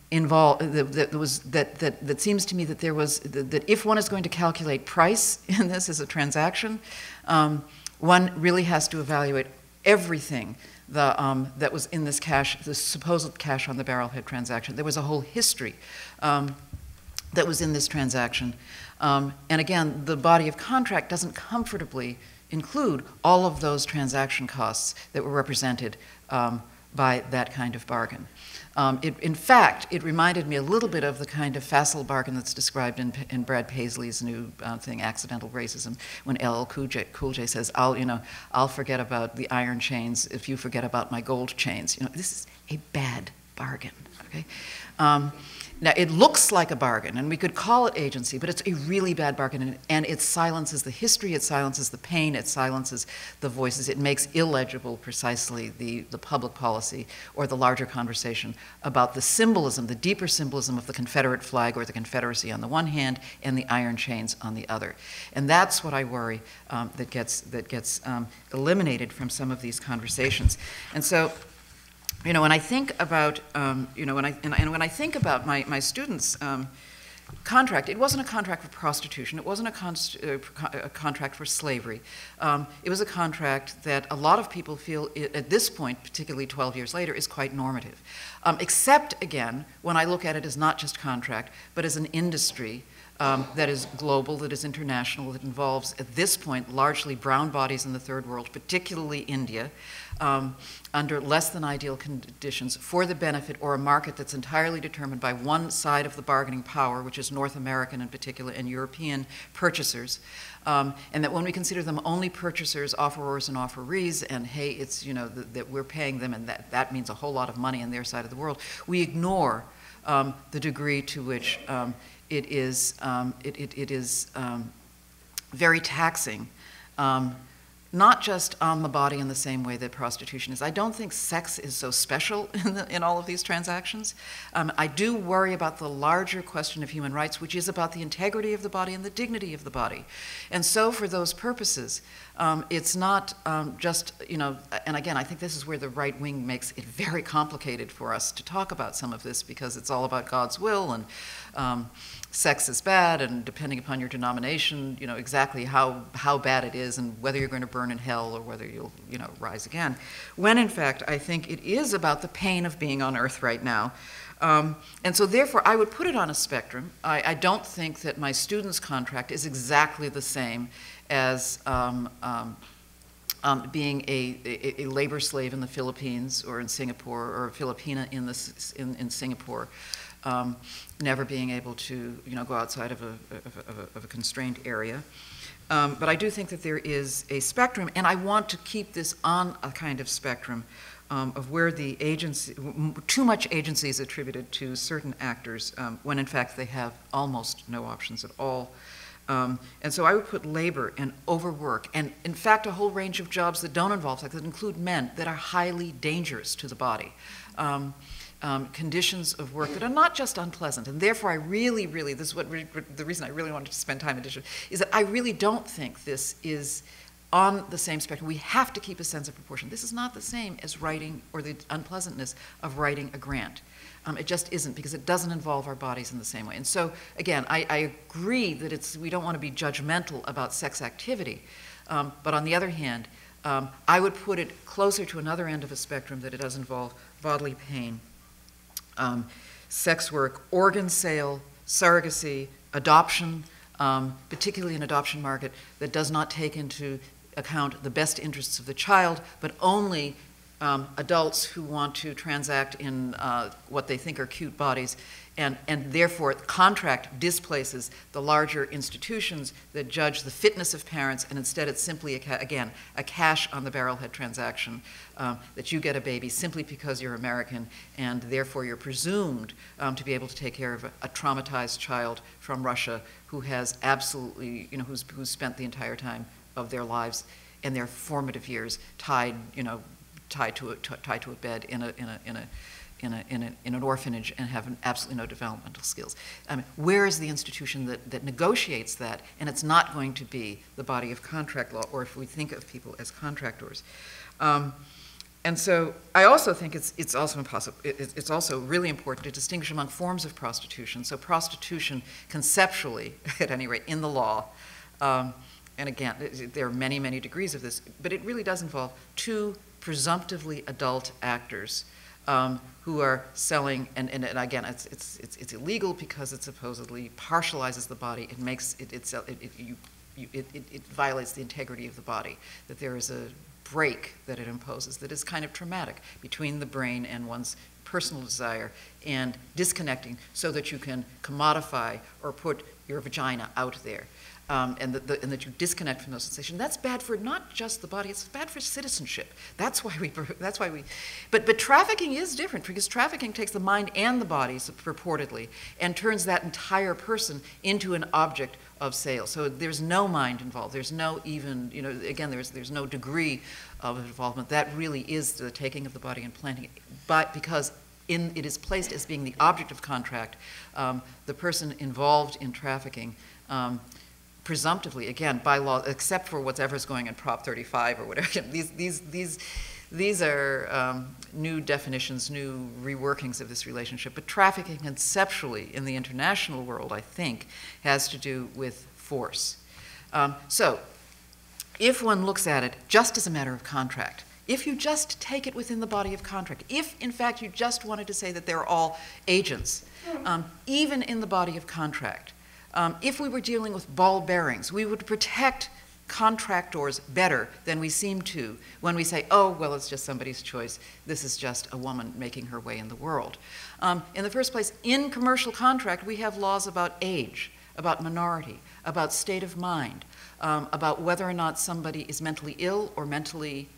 S4: involved that seems to me that there was that if one is going to calculate price in this as a transaction, one really has to evaluate everything that was in this cash, this supposed cash on the barrelhead transaction. There was a whole history that was in this transaction. And again, the body of contract doesn't comfortably include all of those transaction costs that were represented by that kind of bargain. In fact, it reminded me a little bit of the kind of facile bargain that's described in Brad Paisley's new thing, Accidental Racism, when LL Cool J says, I'll forget about the iron chains if you forget about my gold chains. This is a bad bargain, okay? Now, it looks like a bargain, and we could call it agency, but it's a really bad bargain, and it silences the history, it silences the pain, it silences the voices, it makes illegible precisely the public policy or the larger conversation about the symbolism, the deeper symbolism of the Confederate flag or the Confederacy on the one hand and the iron chains on the other. And that's what I worry that gets eliminated from some of these conversations. And so, when I think about, when I think about my students' contract, it wasn't a contract for prostitution. It wasn't a contract for slavery. It was a contract that a lot of people feel, at this point, particularly 12 years later, is quite normative. Except, again, when I look at it as not just contract, but as an industry that is global, that is international, that involves, at this point, largely brown bodies in the third world, particularly India, under less than ideal conditions for the benefit or a market that's entirely determined by one side of the bargaining power, which is North American in particular, and European purchasers. And that when we consider them only purchasers, offerors and offerees, and hey, it's, that we're paying them and that means a whole lot of money on their side of the world, we ignore the degree to which it is very taxing, not just on the body in the same way that prostitution is. I don't think sex is so special in all of these transactions. I do worry about the larger question of human rights, which is about the integrity of the body and the dignity of the body. And so for those purposes, it's not just, and again, I think this is where the right wing makes it very complicated for us to talk about some of this, because it's all about God's will and sex is bad, and depending upon your denomination, exactly how bad it is and whether you're going to burn in hell or whether you'll, rise again. When in fact, I think it is about the pain of being on earth right now. And so therefore, I would put it on a spectrum. I don't think that my student's contract is exactly the same as being a labor slave in the Philippines or in Singapore, or a Filipina in Singapore. Never being able to, go outside of a constrained area. But I do think that there is a spectrum, and I want to keep this on a kind of spectrum of where the agency, too much agency is attributed to certain actors, when in fact they have almost no options at all. And so I would put labor and overwork, and in fact a whole range of jobs that don't involve sex, that include men, that are highly dangerous to the body. Conditions of work that are not just unpleasant, and therefore I really, this is the reason I really wanted to spend time in this, is that I really don't think this is on the same spectrum. We have to keep a sense of proportion. This is not the same as writing, or the unpleasantness of writing a grant. It just isn't, because it doesn't involve our bodies in the same way. And so, again, I agree that we don't want to be judgmental about sex activity, but on the other hand, I would put it closer to another end of a spectrum, that it does involve bodily pain, sex work, organ sale, surrogacy, adoption, particularly an adoption market that does not take into account the best interests of the child, but only adults who want to transact in what they think are cute bodies, and therefore contract displaces the larger institutions that judge the fitness of parents, and instead it's simply, again, a cash on the barrelhead transaction, that you get a baby simply because you're American, and therefore you're presumed to be able to take care of a traumatized child from Russia who has absolutely, who's spent the entire time of their lives and their formative years tied, tied to a bed in an orphanage and have absolutely no developmental skills. I mean, where is the institution that negotiates that? And it's not going to be the body of contract law, or if we think of people as contractors. And so I also think it's also really important to distinguish among forms of prostitution. So prostitution conceptually, at any rate, in the law, and again, there are many, many degrees of this, but it really does involve two presumptively adult actors who are selling, and again, it's illegal because it supposedly partializes the body. It makes it violates the integrity of the body. That there is a break that it imposes that is kind of traumatic between the brain and one's personal desire, and disconnecting so that you can commodify or put your vagina out there. And that you disconnect from those sensations. That's bad for not just the body, it's bad for citizenship. That's why we, but trafficking is different, because trafficking takes the mind and the body, purportedly, and turns that entire person into an object of sale. So there's no mind involved, there's no even, again, there's no degree of involvement. That really is the taking of the body and planting it, but because it is placed as being the object of contract, the person involved in trafficking, presumptively, again, by law, except for whatever's going in Prop 35 or whatever, these are new definitions, new reworkings of this relationship. But trafficking conceptually in the international world, I think, has to do with force. So if one looks at it just as a matter of contract, if you just take it within the body of contract, if in fact you just wanted to say that they're all agents, even in the body of contract, if we were dealing with ball bearings, we would protect contractors better than we seem to when we say, oh, well, it's just somebody's choice. This is just a woman making her way in the world. In the first place, in commercial contract, we have laws about age, about minority, about state of mind, about whether or not somebody is mentally ill or mentally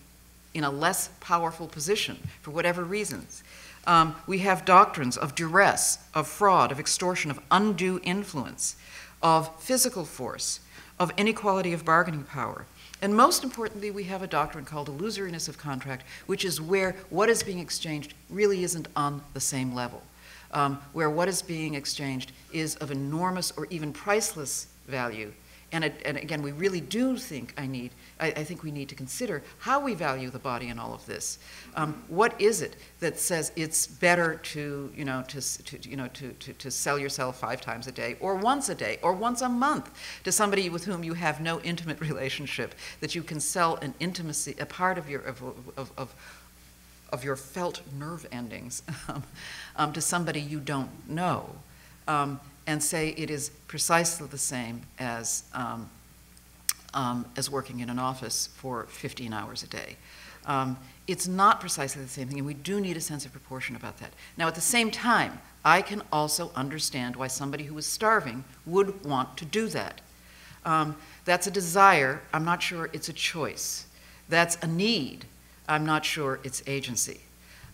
S4: in a less powerful position for whatever reasons. We have doctrines of duress, of fraud, of extortion, of undue influence, of physical force, of inequality of bargaining power. And most importantly, we have a doctrine called illusoriness of contract, which is where what is being exchanged really isn't on the same level, where what is being exchanged is of enormous or even priceless value. And again, we really do think I think we need to consider how we value the body in all of this. What is it that says it's better to sell yourself 5 times a day, or once a month, to somebody with whom you have no intimate relationship, that you can sell an intimacy, a part of your felt nerve endings, to somebody you don't know, and say it is precisely the same as working in an office for 15 hours a day. It's not precisely the same thing, and we do need a sense of proportion about that. Now, at the same time, I can also understand why somebody who is starving would want to do that. That's a desire. I'm not sure it's a choice. That's a need. I'm not sure it's agency.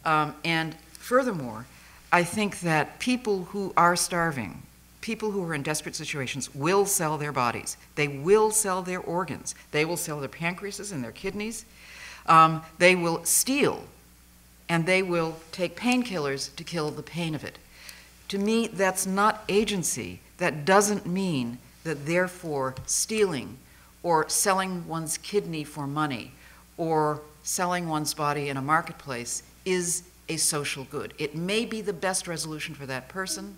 S4: And furthermore, I think that people who are starving, people who are in desperate situations, will sell their bodies. They will sell their organs. They will sell their pancreases and their kidneys. They will steal, and they will take painkillers to kill the pain of it. To me, that's not agency. That doesn't mean that therefore stealing or selling one's kidney for money or selling one's body in a marketplace is a social good. It may be the best resolution for that person.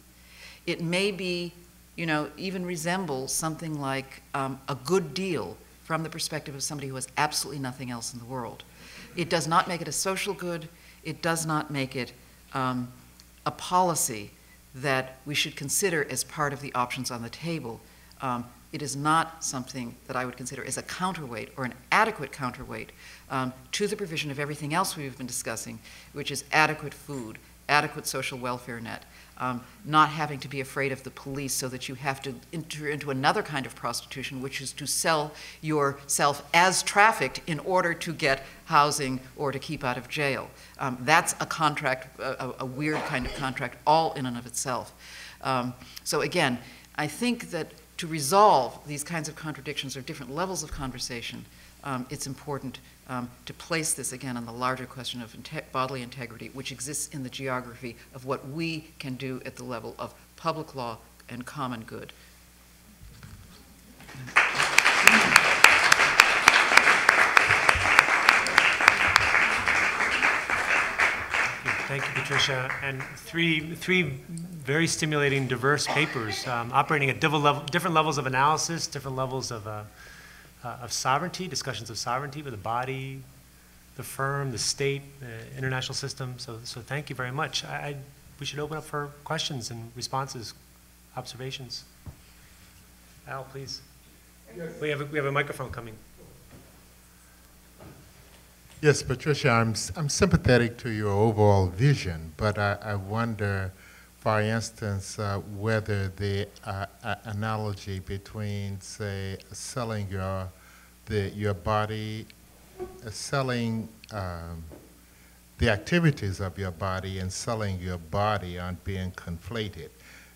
S4: It may be, even resemble something like a good deal from the perspective of somebody who has absolutely nothing else in the world. It does not make it a social good. It does not make it a policy that we should consider as part of the options on the table. It is not something that I would consider as a counterweight or an adequate counterweight to the provision of everything else we've been discussing, which is adequate food, adequate social welfare net, not having to be afraid of the police so that you have to enter into another kind of prostitution, which is to sell yourself as trafficked in order to get housing or to keep out of jail. That's a contract, a weird kind of contract, all in and of itself. So again, I think that to resolve these kinds of contradictions or different levels of conversation, it's important to place this again on the larger question of bodily integrity, which exists in the geography of what we can do at the level of public law and common good.
S2: Thank you, Patricia. And three very stimulating, diverse papers operating at different levels of analysis, different levels of sovereignty, discussions of sovereignty with the body, the firm, the state, the international system. So thank you very much. We should open up for questions and responses, observations. Al, please. Yes. We have a microphone coming.
S5: Yes, Patricia, I'm sympathetic to your overall vision, but I wonder, for instance, whether the analogy between, say, selling your body, selling the activities of your body and selling your body aren't being conflated.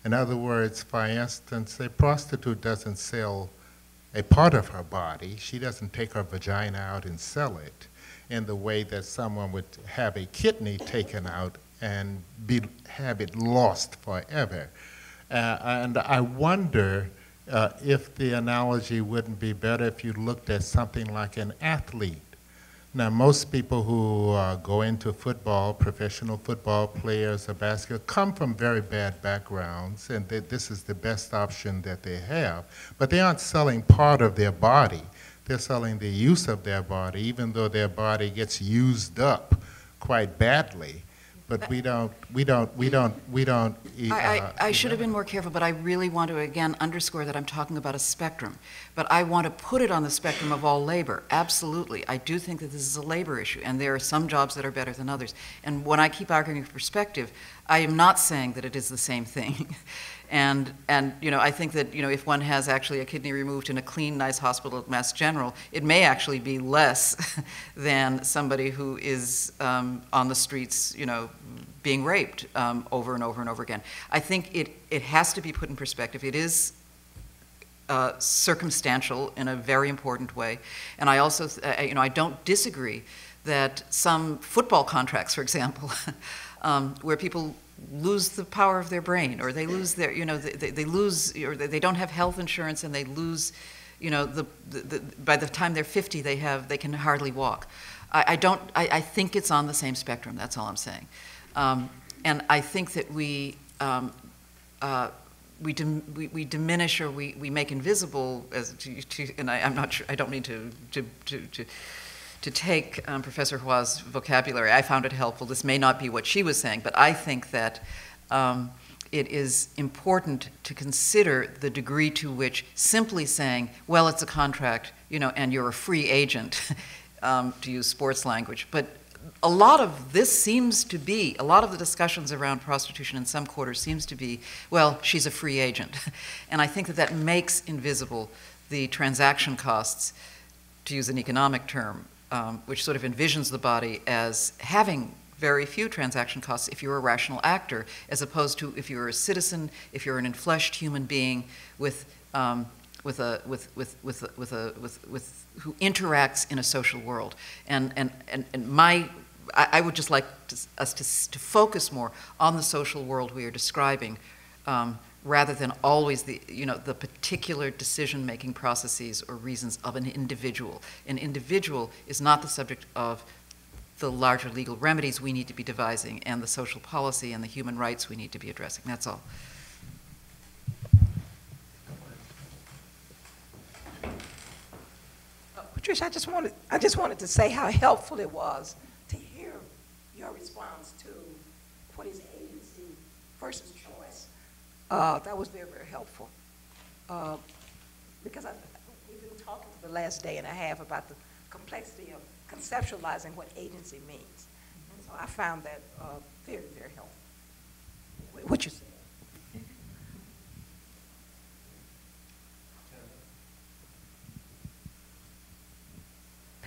S5: In other words, for instance, a prostitute doesn't sell a part of her body. She doesn't take her vagina out and sell it in the way that someone would have a kidney taken out and have it lost forever. And I wonder if the analogy wouldn't be better if you looked at something like an athlete. Now, most people who go into football, professional football players or basketball, come from very bad backgrounds, and this is the best option that they have. But they aren't selling part of their body. They're selling the use of their body, even though their body gets used up quite badly. But we don't.
S4: I should have been more careful, but I really want to again underscore that I'm talking about a spectrum. But I want to put it on the spectrum of all labor. Absolutely, I do think that this is a labor issue, and there are some jobs that are better than others. And when I keep arguing for perspective, I am not saying that it is the same thing. And you know, I think that, you know, if one has actually a kidney removed in a clean, nice hospital at Mass General, it may actually be less than somebody who is on the streets, you know, being raped over and over and over again. I think it has to be put in perspective. It is circumstantial in a very important way. And I also, you know, I don't disagree that some football contracts, for example, where people lose the power of their brain, or they lose their, you know, they lose, or they don't have health insurance, and they lose, you know, by the time they're 50, they can hardly walk. I think it's on the same spectrum. That's all I'm saying. And I think that we diminish, or we make invisible, and I'm not sure, I don't mean to take Professor Hua's vocabulary. I found it helpful. This may not be what she was saying, but I think that it is important to consider the degree to which simply saying, well, it's a contract, you know, and you're a free agent, to use sports language. But a lot of this seems to be, a lot of the discussions around prostitution in some quarters seems to be, well, she's a free agent. And I think that that makes invisible the transaction costs, to use an economic term, which sort of envisions the body as having very few transaction costs if you're a rational actor, as opposed to if you're a citizen, if you're an enfleshed human being who interacts in a social world. And I would just like us to focus more on the social world we are describing, rather than always the particular decision-making processes or reasons of an individual. An individual is not the subject of the larger legal remedies we need to be devising and the social policy and the human rights we need to be addressing. That's all.
S6: Patricia, I just wanted to say how helpful it was to hear your response to what is agency versus choice. That was very, very helpful. Because we've been talking for the last day and a half about the complexity of conceptualizing what agency means. And so I found that very, very helpful. What you said.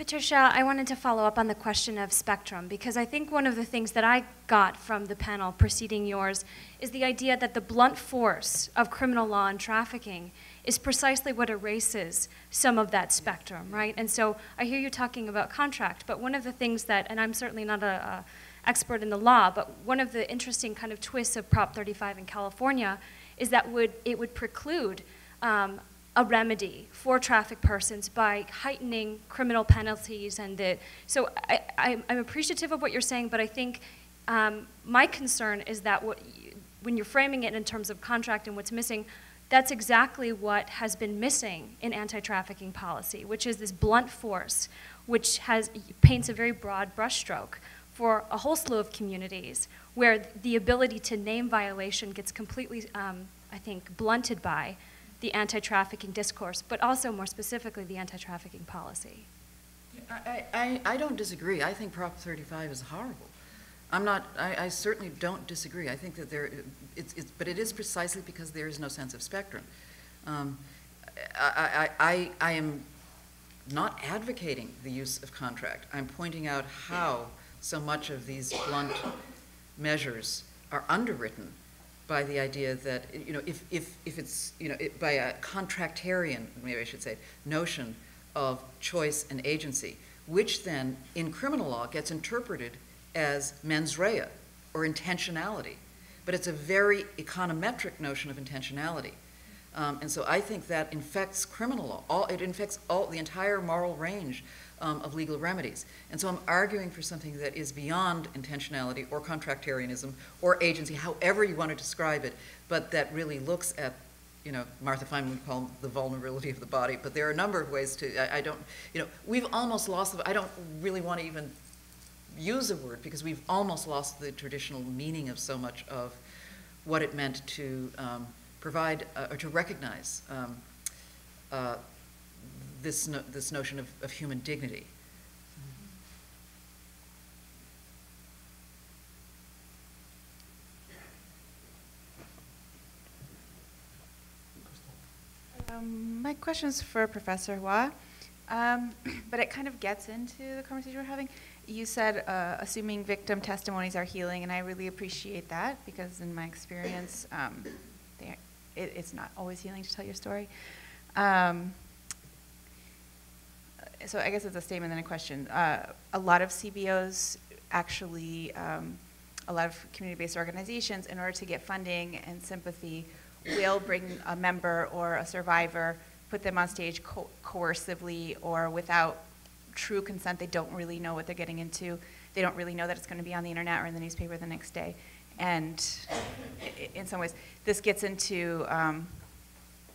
S7: Patricia, I wanted to follow up on the question of spectrum, because I think one of the things that I got from the panel preceding yours is the idea that the blunt force of criminal law and trafficking is precisely what erases some of that spectrum, right? And so I hear you talking about contract, but one of the things that, and I'm certainly not a expert in the law, but one of the interesting kind of twists of Prop 35 in California is that it would preclude a remedy for trafficked persons by heightening criminal penalties. So I'm appreciative of what you're saying, but I think my concern is that when you're framing it in terms of contract and what's missing, that's exactly what has been missing in anti-trafficking policy, which is this blunt force, which paints a very broad brushstroke for a whole slew of communities where the ability to name violation gets completely, I think, blunted by the anti-trafficking discourse, but also more specifically the anti-trafficking policy.
S4: I don't disagree. I think Prop 35 is horrible. I certainly don't disagree. I think that but it is precisely because there is no sense of spectrum. I am not advocating the use of contract. I'm pointing out how so much of these blunt measures are underwritten by the idea that, if it's, by a contractarian, maybe I should say, notion of choice and agency, which then in criminal law gets interpreted as mens rea or intentionality. But it's a very econometric notion of intentionality. And so I think that infects criminal law. It infects the entire moral range of legal remedies. And so I'm arguing for something that is beyond intentionality or contractarianism or agency, however you want to describe it, but that really looks at, Martha Feynman would call the vulnerability of the body, but there are a number of ways to, we've almost lost, I don't really want to even use a word because we've almost lost the traditional meaning of so much of what it meant to provide or to recognize this notion of human dignity.
S8: My question is for Professor Hua, but it kind of gets into the conversation we're having. You said assuming victim testimonies are healing, and I really appreciate that because in my experience, it's not always healing to tell your story. So I guess it's a statement and a question. A lot of CBOs actually, a lot of community-based organizations, in order to get funding and sympathy, will bring a member or a survivor, put them on stage coercively or without true consent. They don't really know what they're getting into. They don't really know that it's going to be on the internet or in the newspaper the next day. And in some ways, this gets into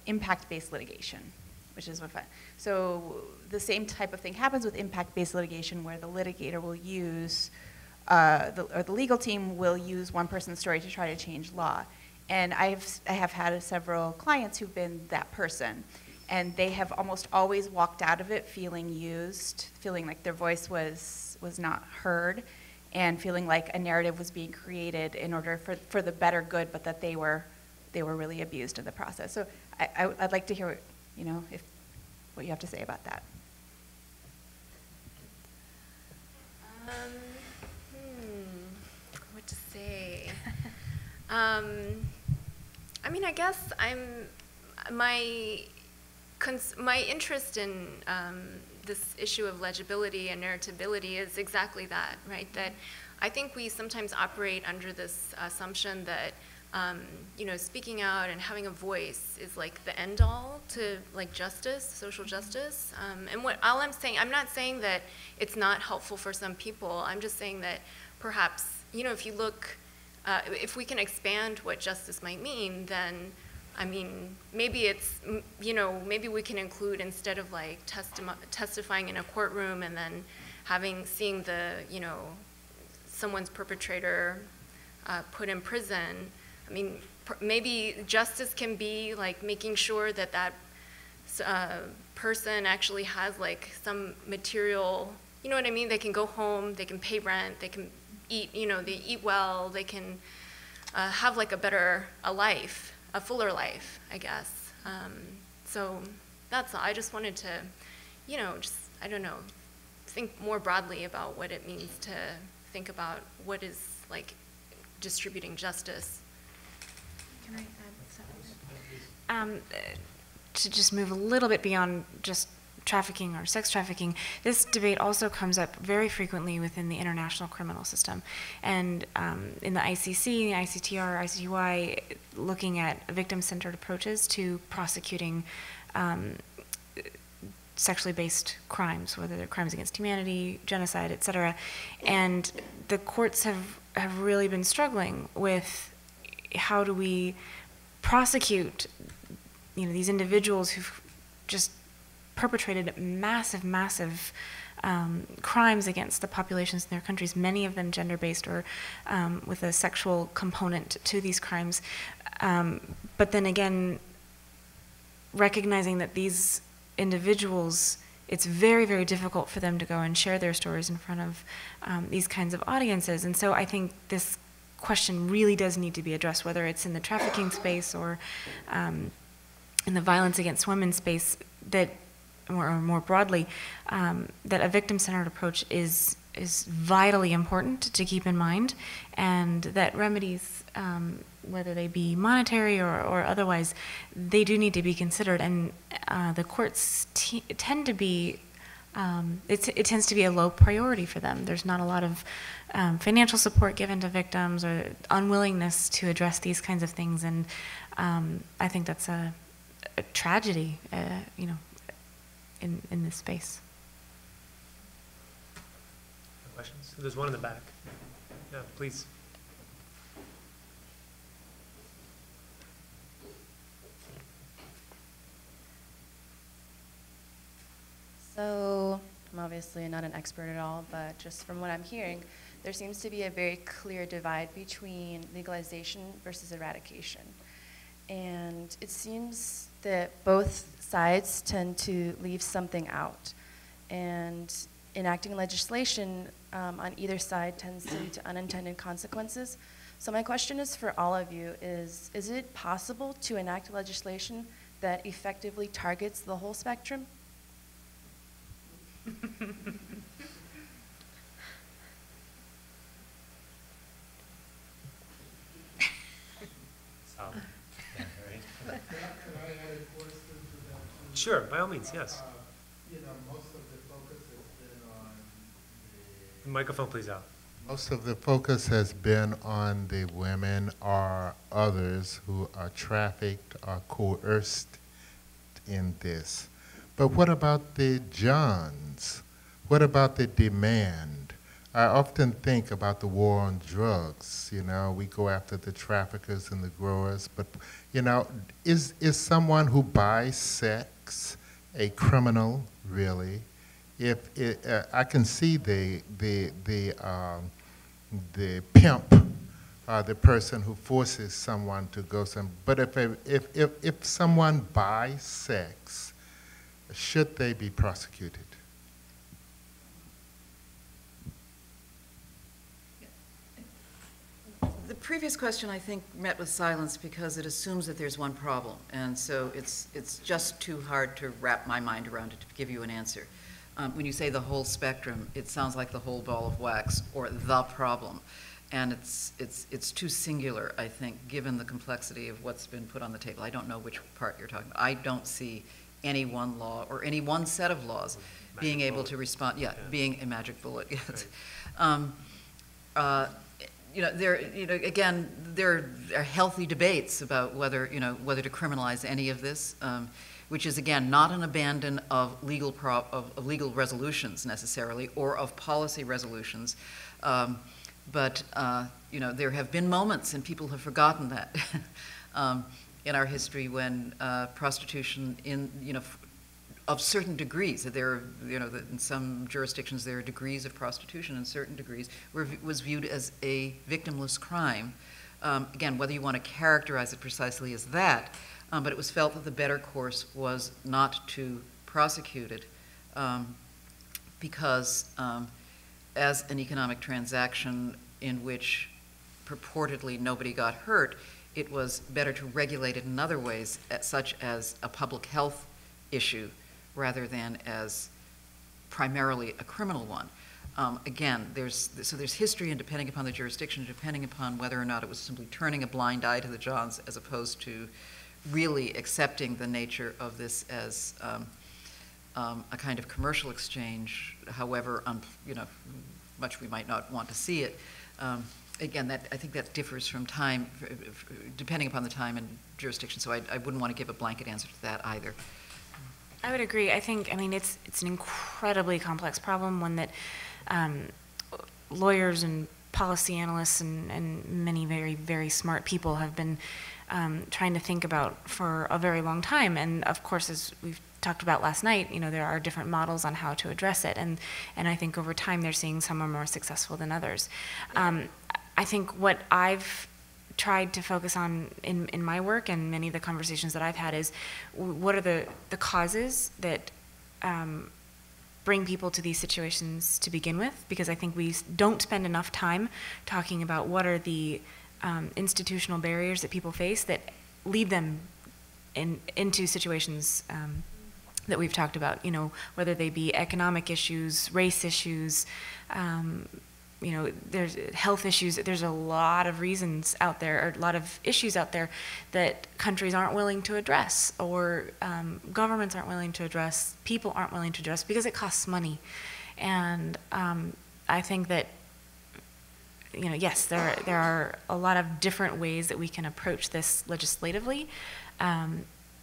S8: impact-based litigation, which is what fun. So the same type of thing happens with impact-based litigation where the litigator will use, or the legal team will use one person's story to try to change law. And I have had several clients who've been that person. And they have almost always walked out of it feeling used, feeling like their voice was not heard, and feeling like a narrative was being created in order for the better good, but that they were really abused in the process. So I'd like to hear, what you have to say about that.
S1: What to say? I guess my interest in this issue of legibility and narratability is exactly that, right? That I think we sometimes operate under this assumption that, speaking out and having a voice is like the end all to like justice, social justice. And all I'm saying, I'm not saying that it's not helpful for some people. I'm just saying that perhaps, if you look, if we can expand what justice might mean, then maybe it's, maybe we can include, instead of like testifying in a courtroom and then seeing the, someone's perpetrator put in prison. Maybe justice can be like making sure that that person actually has like some material, you know what I mean? They can go home, they can pay rent, they can eat, they eat well, they can have like a life, a fuller life, I guess. So that's all. I just wanted to, I don't know, think more broadly about what it means to think about what is like distributing justice.
S3: Can I add something? To just move a little bit beyond just trafficking or sex trafficking, this debate also comes up very frequently within the international criminal system. And in the ICC, the ICTR, ICTY, looking at victim-centered approaches to prosecuting sexually based crimes, whether they're crimes against humanity, genocide, et cetera. And the courts have really been struggling with how do we prosecute, you know, these individuals who've just perpetrated massive crimes against the populations in their countries, many of them gender-based or with a sexual component to these crimes. But then again, recognizing that these individuals, it's very, very difficult for them to go and share their stories in front of these kinds of audiences. And so I think this question really does need to be addressed, whether it's in the trafficking space or in the violence against women space, that, or more broadly, that a victim-centered approach is vitally important to keep in mind, and that remedies, whether they be monetary or otherwise, they do need to be considered. And the courts tend to be, it tends to be a low priority for them. There's not a lot of financial support given to victims or unwillingness to address these kinds of things, and I think that's a tragedy, you know, in this space.
S2: Questions? There's one in the back. Yeah, please.
S9: So, I'm obviously not an expert at all, but just from what I'm hearing, there seems to be a very clear divide between legalization versus eradication. And it seems that both sides tend to leave something out. And enacting legislation on either side tends to lead to unintended consequences. So my question is for all of you is it possible to enact legislation that effectively targets the whole spectrum?
S2: Sure, by all means, yes.
S5: You know, most of the focus has been on
S2: The microphone, please, Al.
S5: most of the focus has been on the women or others who are trafficked or coerced in this. But what about the Johns? What about the demand? I often think about the war on drugs. You know, we go after the traffickers and the growers, but you know, is someone who buys sex a criminal, really? If it, I can see the pimp, the person who forces someone to go but if someone buys sex, should they be prosecuted?
S4: The previous question, I think, met with silence because it assumes that there's one problem, and so it's just too hard to wrap my mind around it to give you an answer. When you say the whole spectrum, it sounds like the whole ball of wax or the problem, and it's too singular, I think, given the complexity of what's been put on the table. I don't know which part you're talking about. I don't see any one law or any one set of laws being able to respond. Yeah, being a magic bullet. Yes. Right. Again, there are healthy debates about whether to criminalize any of this, which is again not an abandon of legal resolutions necessarily or of policy resolutions, but there have been moments, and people have forgotten that, in our history when prostitution of certain degrees, that there are, that in some jurisdictions there are degrees of prostitution, and certain degrees was viewed as a victimless crime. Again, whether you want to characterize it precisely as that, but it was felt that the better course was not to prosecute it because as an economic transaction in which purportedly nobody got hurt, it was better to regulate it in other ways, such as a public health issue, rather than as primarily a criminal one. Again, there's history, and depending upon the jurisdiction, depending upon whether or not it was simply turning a blind eye to the Johns as opposed to really accepting the nature of this as a kind of commercial exchange, however, much we might not want to see it. Again, I think that differs from time, depending upon the time and jurisdiction, so I wouldn't want to give a blanket answer to that either.
S3: I would agree. I mean, it's an incredibly complex problem, one that lawyers and policy analysts and many very, very smart people have been trying to think about for a very long time. And of course, as we've talked about last night, there are different models on how to address it. And I think over time, they're seeing some are more successful than others. I think what I've tried to focus on in my work and many of the conversations that I've had is what are the causes that bring people to these situations to begin with, because I think we don't spend enough time talking about what are the institutional barriers that people face that lead them into situations that we've talked about, whether they be economic issues, race issues, there's health issues. There's a lot of reasons out there, or a lot of issues out there that countries aren't willing to address, or governments aren't willing to address, people aren't willing to address, because it costs money. And I think that, yes, there are a lot of different ways that we can approach this legislatively.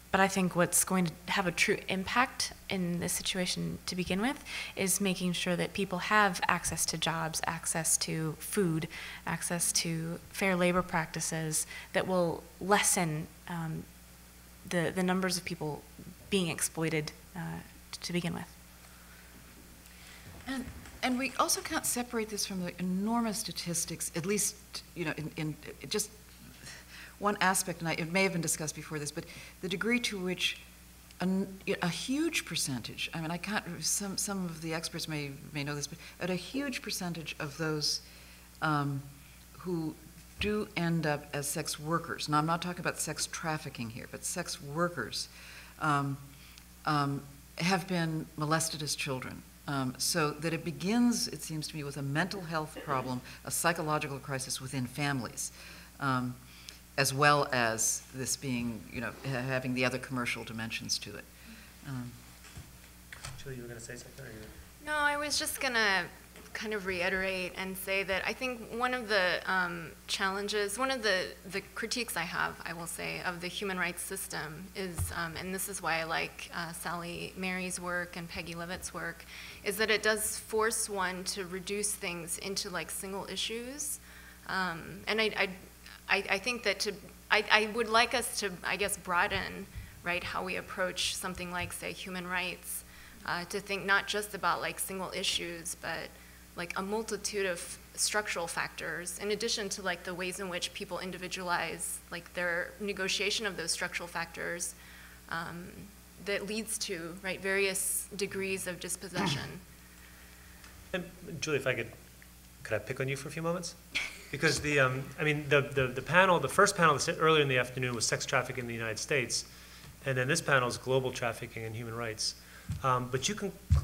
S3: But I think what's going to have a true impact in this situation to begin with is making sure that people have access to jobs, access to food, access to fair labor practices that will lessen the numbers of people being exploited to begin with.
S4: And we also can't separate this from the enormous statistics, at least, in just one aspect, and it may have been discussed before this, but the degree to which a huge percentage, I mean, I can't, some of the experts may know this, but at a huge percentage of those who do end up as sex workers, now I'm not talking about sex trafficking here, but sex workers, have been molested as children. So that it begins, it seems to me, with a mental health problem, a psychological crisis within families. As well as this being, having the other commercial dimensions to it.
S2: Julie, you were going to say something?
S1: No, I was just going to kind of reiterate and say that I think one of the challenges, one of the critiques I have, I will say, of the human rights system is, and this is why I like Sally Mary's work and Peggy Levitt's work, is that it does force one to reduce things into like single issues. And I think that I would like us to, I guess, broaden, right, how we approach something like, say, human rights, to think not just about like single issues, but like a multitude of structural factors, in addition to like the ways in which people individualize like their negotiation of those structural factors that leads to, right, various degrees of dispossession.
S2: And Julie, if I could I pick on you for a few moments? Because the panel, the first panel earlier in the afternoon was sex trafficking in the United States, and then this panel is global trafficking and human rights. But you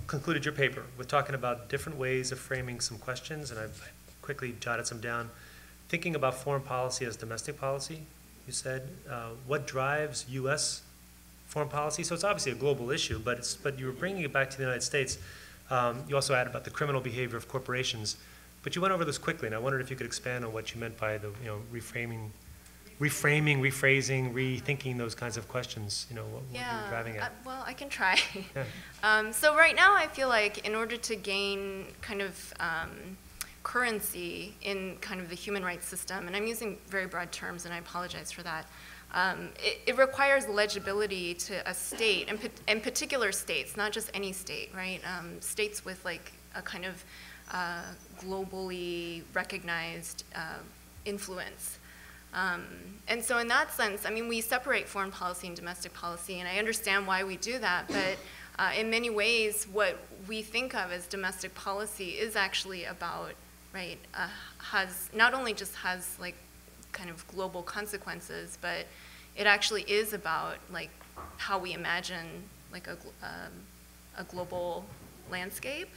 S2: concluded your paper with talking about different ways of framing some questions, and I quickly jotted some down. Thinking about foreign policy as domestic policy, you said. What drives U.S. foreign policy? So it's obviously a global issue, but you were bringing it back to the United States. You also added about the criminal behavior of corporations. But you went over this quickly, and I wondered if you could expand on what you meant by the, reframing, rephrasing, rethinking those kinds of questions. What you're driving at.
S1: Well, I can try.
S2: Yeah.
S1: So right now, I feel like in order to gain kind of currency in kind of the human rights system, and I'm using very broad terms, and I apologize for that. It requires legibility to a state, and particular states, not just any state, right? States with like a kind of globally recognized influence. And so in that sense, I mean, we separate foreign policy and domestic policy, and I understand why we do that, but in many ways, what we think of as domestic policy is actually about, right, not only just has like kind of global consequences, but it actually is about like how we imagine like a global landscape.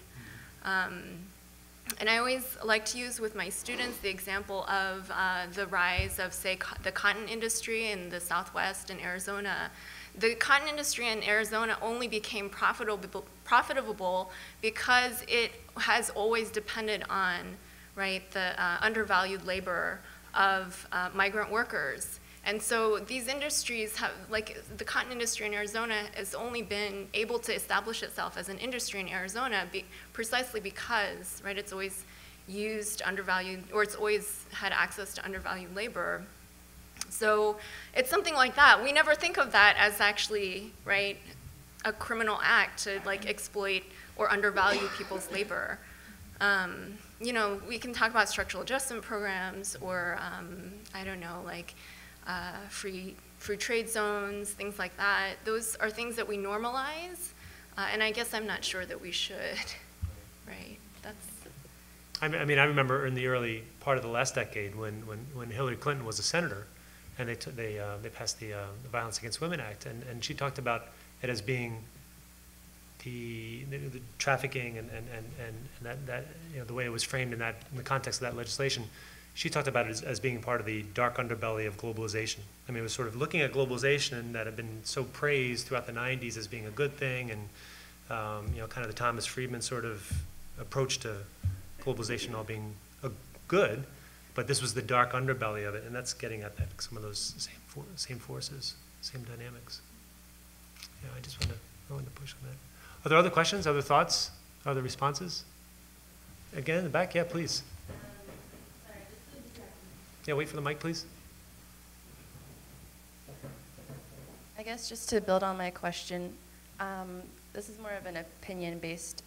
S1: And I always like to use with my students the example of the rise of, say, the cotton industry in the Southwest and Arizona. The cotton industry in Arizona only became profitable because it has always depended on, right, the undervalued labor of migrant workers. And so these industries have, like the cotton industry in Arizona has only been able to establish itself as an industry in Arizona precisely because, right, it's always used undervalued, or it's always had access to undervalued labor. So it's something like that. We never think of that as actually, right, a criminal act to like exploit or undervalue people's labor. You know, we can talk about structural adjustment programs or, I don't know, like free trade zones, things like that. Those are things that we normalize, and I guess I'm not sure that we should, right? That's.
S2: I mean, I remember in the early part of the last decade when Hillary Clinton was a senator, and they passed the Violence Against Women Act, and she talked about it as being the trafficking and that you know, the way it was framed in the context of that legislation. She talked about it as being part of the dark underbelly of globalization. I mean, it was sort of looking at globalization that had been so praised throughout the 90s as being a good thing, and you know, kind of the Thomas Friedman sort of approach to globalization all being good, but this was the dark underbelly of it, and that's getting at that, some of those same forces, same dynamics. Yeah, I just wanted to push on that. Are there other questions, other thoughts, other responses? Again, in the back, yeah, please. Yeah, wait for the mic, please.
S9: I guess just to build on my question, this is more of an opinion-based.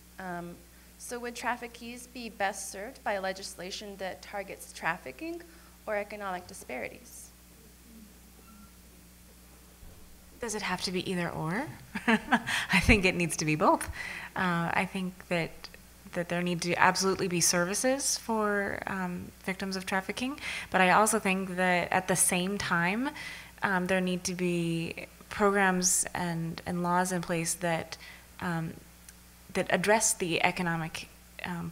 S9: So would traffickees be best served by legislation that targets trafficking or economic disparities?
S3: Does it have to be either or? I think it needs to be both. I think that there need to absolutely be services for victims of trafficking, but I also think that at the same time, there need to be programs and laws in place that that address the economic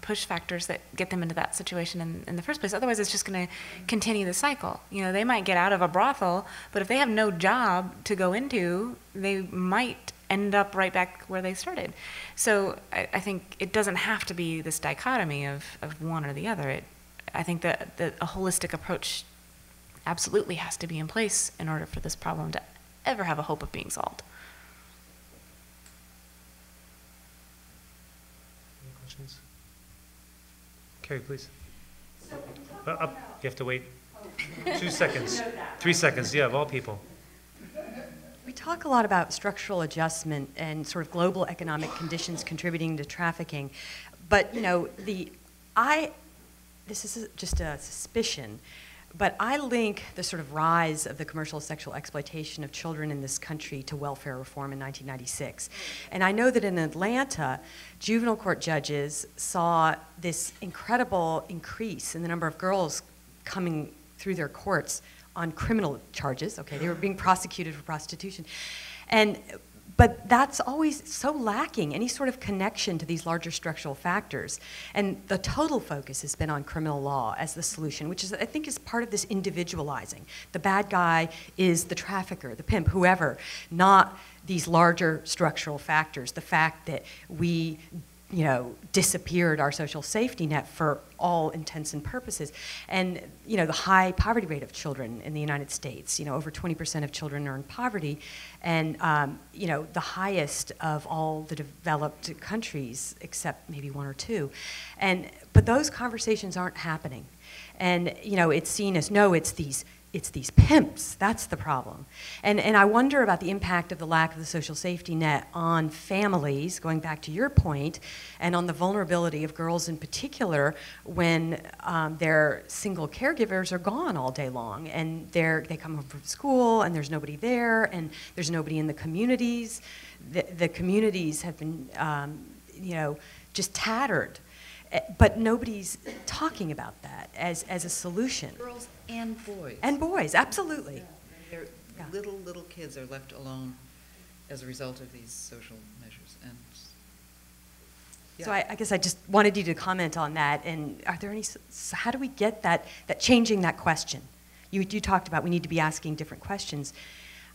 S3: push factors that get them into that situation in the first place. Otherwise, it's just going to continue the cycle. You know, they might get out of a brothel, but if they have no job to go into, they might end up right back where they started. So I think it doesn't have to be this dichotomy of one or the other. I think that a holistic approach absolutely has to be in place in order for this problem to ever have a hope of being solved.
S2: Any questions? Carrie, please. Up. You have to wait 2 seconds, 3 seconds, yeah, of all people.
S10: We talk a lot about structural adjustment and sort of global economic conditions contributing to trafficking, but you know, this is just a suspicion, but I link the sort of rise of the commercial sexual exploitation of children in this country to welfare reform in 1996. And I know that in Atlanta, juvenile court judges saw this incredible increase in the number of girls coming through their courts on criminal charges. Okay, they were being prosecuted for prostitution. But that's always so lacking, any sort of connection to these larger structural factors. And the total focus has been on criminal law as the solution, which is, I think, is part of this individualizing. The bad guy is the trafficker, the pimp, whoever, not these larger structural factors. The fact that we, you know, disappeared our social safety net for all intents and purposes. And, you know, the high poverty rate of children in the United States, you know, over 20% of children are in poverty, and, you know, the highest of all the developed countries, except maybe 1 or 2. But those conversations aren't happening. And, you know, it's seen as, no, it's these pimps, that's the problem. And I wonder about the impact of the lack of the social safety net on families, going back to your point, and on the vulnerability of girls in particular when their single caregivers are gone all day long, and they come home from school and there's nobody there, and there's nobody in the communities. The communities have been, you know, just tattered. But nobody's talking about that as a solution.
S4: Girls and boys.
S10: And boys, absolutely.
S4: Yeah. Little kids are left alone as a result of these social measures. And
S10: So I guess I just wanted you to comment on that. And are there any, how do we get that changing that question? You talked about we need to be asking different questions.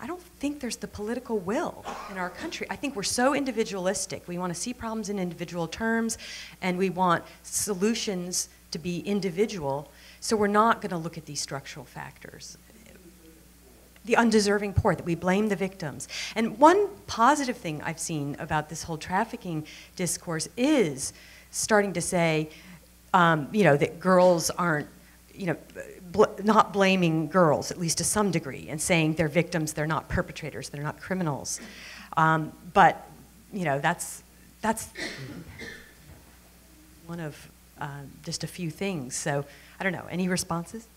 S10: I don't think there's the political will in our country. I think we're so individualistic. We want to see problems in individual terms, and we want solutions to be individual. So we're not going to look at these structural factors. The undeserving poor, that we blame the victims. And one positive thing I've seen about this whole trafficking discourse is starting to say, that girls aren't, not blaming girls, at least to some degree, and saying they're victims, they're not perpetrators, they're not criminals. But, that's one of just a few things. So, I don't know, any responses?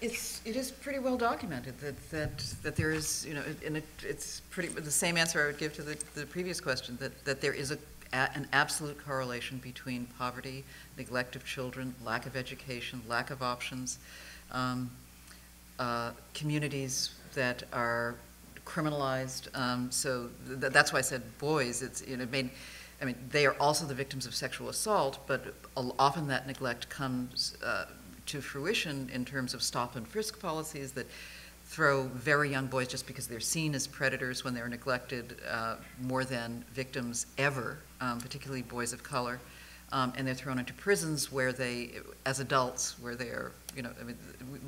S4: It is pretty well documented that there is, and it's pretty the same answer I would give to the previous question, that there is an absolute correlation between poverty, neglect of children, lack of education, lack of options, communities that are criminalized. So that's why I said boys. They are also the victims of sexual assault, but often that neglect comes to fruition in terms of stop and frisk policies that throw very young boys, just because they're seen as predators when they're neglected more than victims ever, particularly boys of color, and they're thrown into prisons where they, as adults, where they are,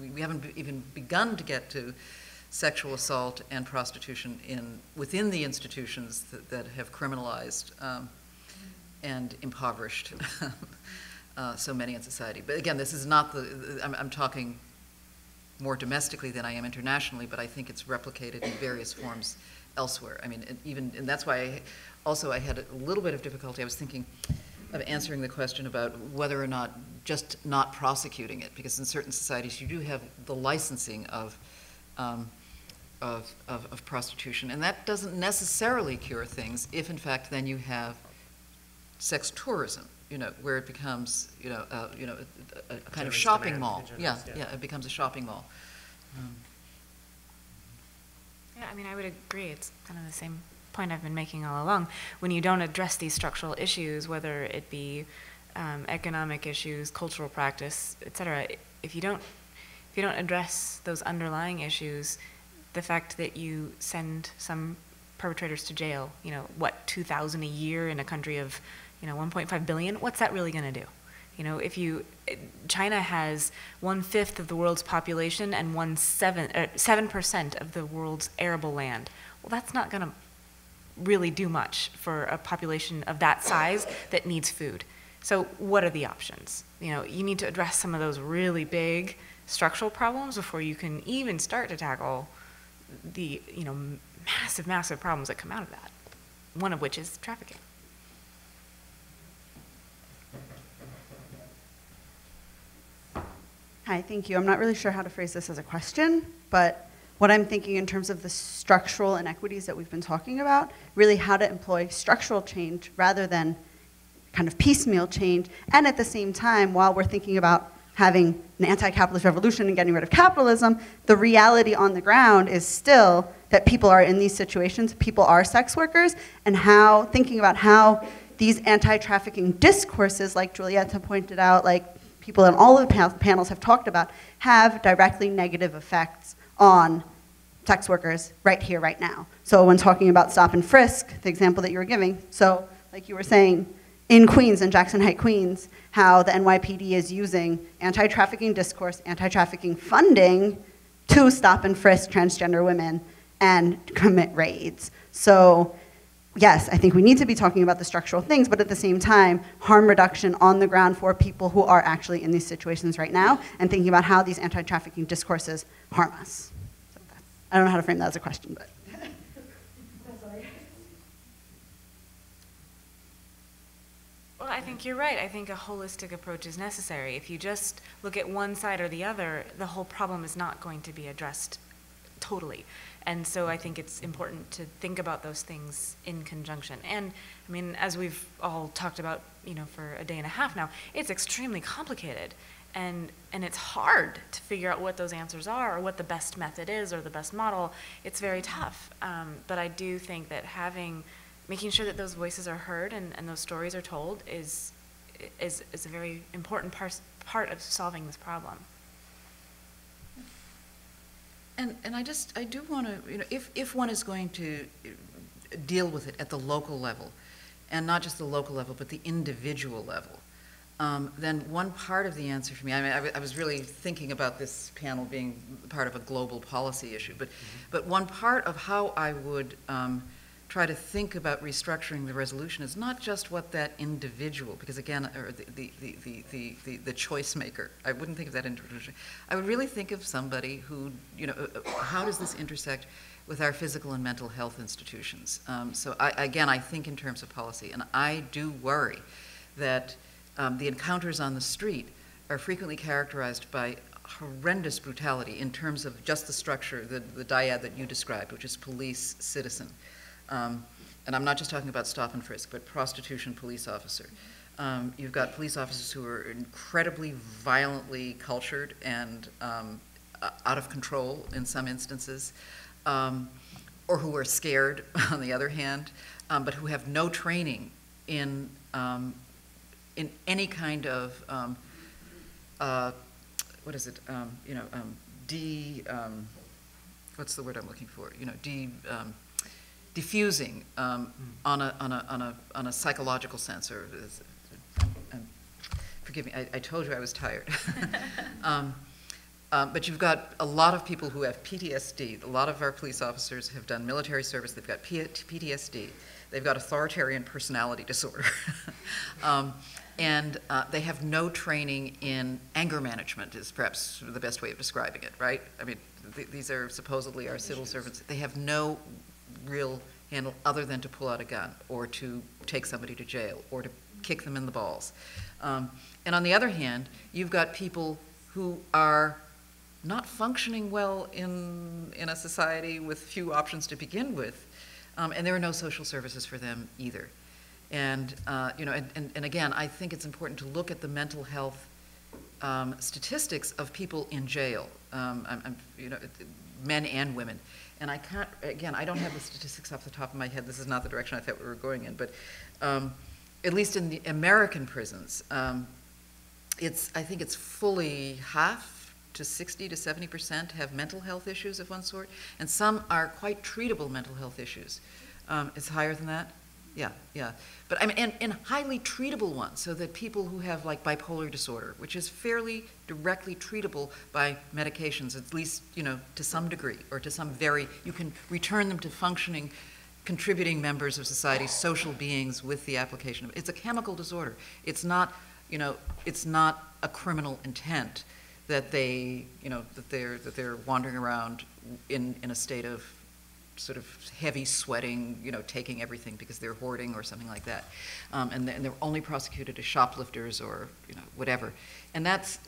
S4: we haven't even begun to get to sexual assault and prostitution within the institutions that have criminalized and impoverished so many in society. But again, this is not I'm talking more domestically than I am internationally, but I think it's replicated in various forms elsewhere. And that's why I had a little bit of difficulty. I was thinking of answering the question about whether or not just not prosecuting it, because in certain societies you do have the licensing of prostitution, and that doesn't necessarily cure things if, in fact, then you have sex tourism, where it becomes, a kind of shopping mall. Yeah, it becomes a shopping mall.
S3: Yeah, I would agree. It's kind of the same point I've been making all along. When you don't address these structural issues, whether it be economic issues, cultural practice, etc., if you don't address those underlying issues, the fact that you send some perpetrators to jail, 2,000 a year in a country of 1.5 billion, what's that really going to do? China has 1/5 of the world's population and 7% of the world's arable land. Well, that's not going to really do much for a population of that size that needs food. So what are the options? You need to address some of those really big structural problems before you can even start to tackle the massive problems that come out of that. One of which is trafficking.
S11: Hi, thank you. I'm not really sure how to phrase this as a question, but what I'm thinking in terms of the structural inequities that we've been talking about, really how to employ structural change rather than kind of piecemeal change, and at the same time, while we're thinking about having an anti-capitalist revolution and getting rid of capitalism, the reality on the ground is still that people are in these situations, people are sex workers, and thinking about how these anti-trafficking discourses, like Julietta pointed out, like people in all of the panels have talked about, have directly negative effects on sex workers right here, right now. So when talking about stop and frisk, the example that you were giving, so like you were saying, in Queens, in Jackson Heights, Queens, how the NYPD is using anti-trafficking discourse, anti-trafficking funding to stop and frisk transgender women and commit raids. So yes, I think we need to be talking about the structural things, but at the same time, harm reduction on the ground for people who are actually in these situations right now, and thinking about how these anti-trafficking discourses harm us. So I don't know how to frame that as a question, but.
S3: Well, I think you're right. I think a holistic approach is necessary. If you just look at one side or the other, the whole problem is not going to be addressed totally. And so I think it's important to think about those things in conjunction. And as we've all talked about, for a day and a half now, it's extremely complicated. and it's hard to figure out what those answers are or what the best method is or the best model. It's very tough. But I do think that making sure that those voices are heard and those stories are told is a very important part of solving this problem.
S4: And I do want to, if one is going to deal with it at the local level, and not just the local level, but the individual level, then one part of the answer for me, I was really thinking about this panel being part of a global policy issue, but one part of how I would try to think about restructuring the resolution is not just what that individual, because again, or the choice maker, I wouldn't think of that individual. I would really think of somebody who, how does this intersect with our physical and mental health institutions? So I think in terms of policy, and I do worry that the encounters on the street are frequently characterized by horrendous brutality in terms of just the structure, the dyad that you described, which is police, citizen. And I'm not just talking about stop and frisk, but prostitution police officer. You've got police officers who are incredibly violently cultured and out of control in some instances, or who are scared on the other hand, but who have no training in any kind of, what is it, what's the word I'm looking for? Diffusing on a psychological sense, or forgive me, I told you I was tired. But you've got a lot of people who have PTSD. A lot of our police officers have done military service. They've got PTSD. They've got authoritarian personality disorder. And they have no training in anger management is perhaps the best way of describing it, right? I mean, these are supposedly our civil servants. They have no real handle other than to pull out a gun or to take somebody to jail or to kick them in the balls. And on the other hand, you've got people who are not functioning well in a society with few options to begin with, and there are no social services for them either. And and again, I think it's important to look at the mental health statistics of people in jail, men and women. And I can't, again, I don't have the statistics off the top of my head. This is not the direction I thought we were going in, but at least in the American prisons, I think it's fully half to 60 to 70% have mental health issues of one sort, and some are quite treatable mental health issues. It's higher than that? Yeah. But I mean, and highly treatable ones, so that people who have like bipolar disorder, which is fairly directly treatable by medications, at least, to some degree, or to some you can return them to functioning, contributing members of society, social beings with the application of it. It's a chemical disorder. It's not, it's not a criminal intent that they're wandering around in a state of sort of heavy sweating, taking everything because they're hoarding or something like that, and they're only prosecuted as shoplifters or whatever, and that's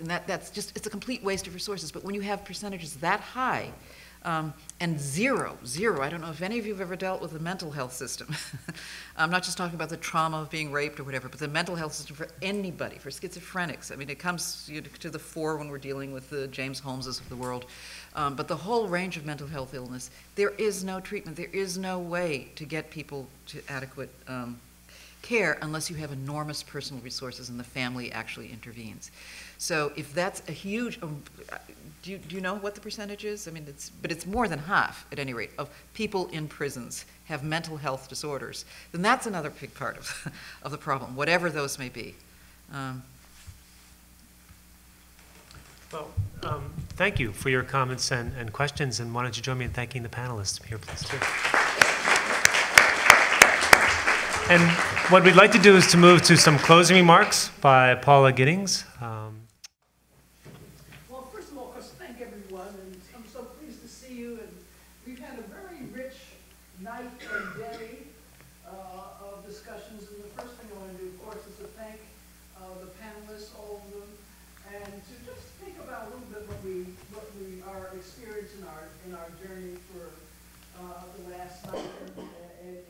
S4: just, it's a complete waste of resources. But when you have percentages that high, and zero, I don't know if any of you have ever dealt with the mental health system. I'm not just talking about the trauma of being raped or whatever, but the mental health system for anybody, for schizophrenics. I mean, it comes to the fore when we're dealing with the James Holmeses of the world. But the whole range of mental health illness, there is no treatment. There is no way to get people to adequate care unless you have enormous personal resources and the family actually intervenes. So if that's a huge, do you know what the percentage is? I mean, it's more than half, at any rate, of people in prisons have mental health disorders. Then that's another big part of the problem, whatever those may be.
S2: Well, thank you for your comments and questions, and why don't you join me in thanking the panelists here, please, too. And what we'd like to do is to move to some closing remarks by Paula Giddings.
S6: Well, first of all, of course, thank everyone, and I'm so pleased to see you, and we've had a very rich night and day of discussions, and the first thing I want to do, of course, is to thank the panelists, all of them, and to just think about a little bit what we are experiencing in our journey for the last night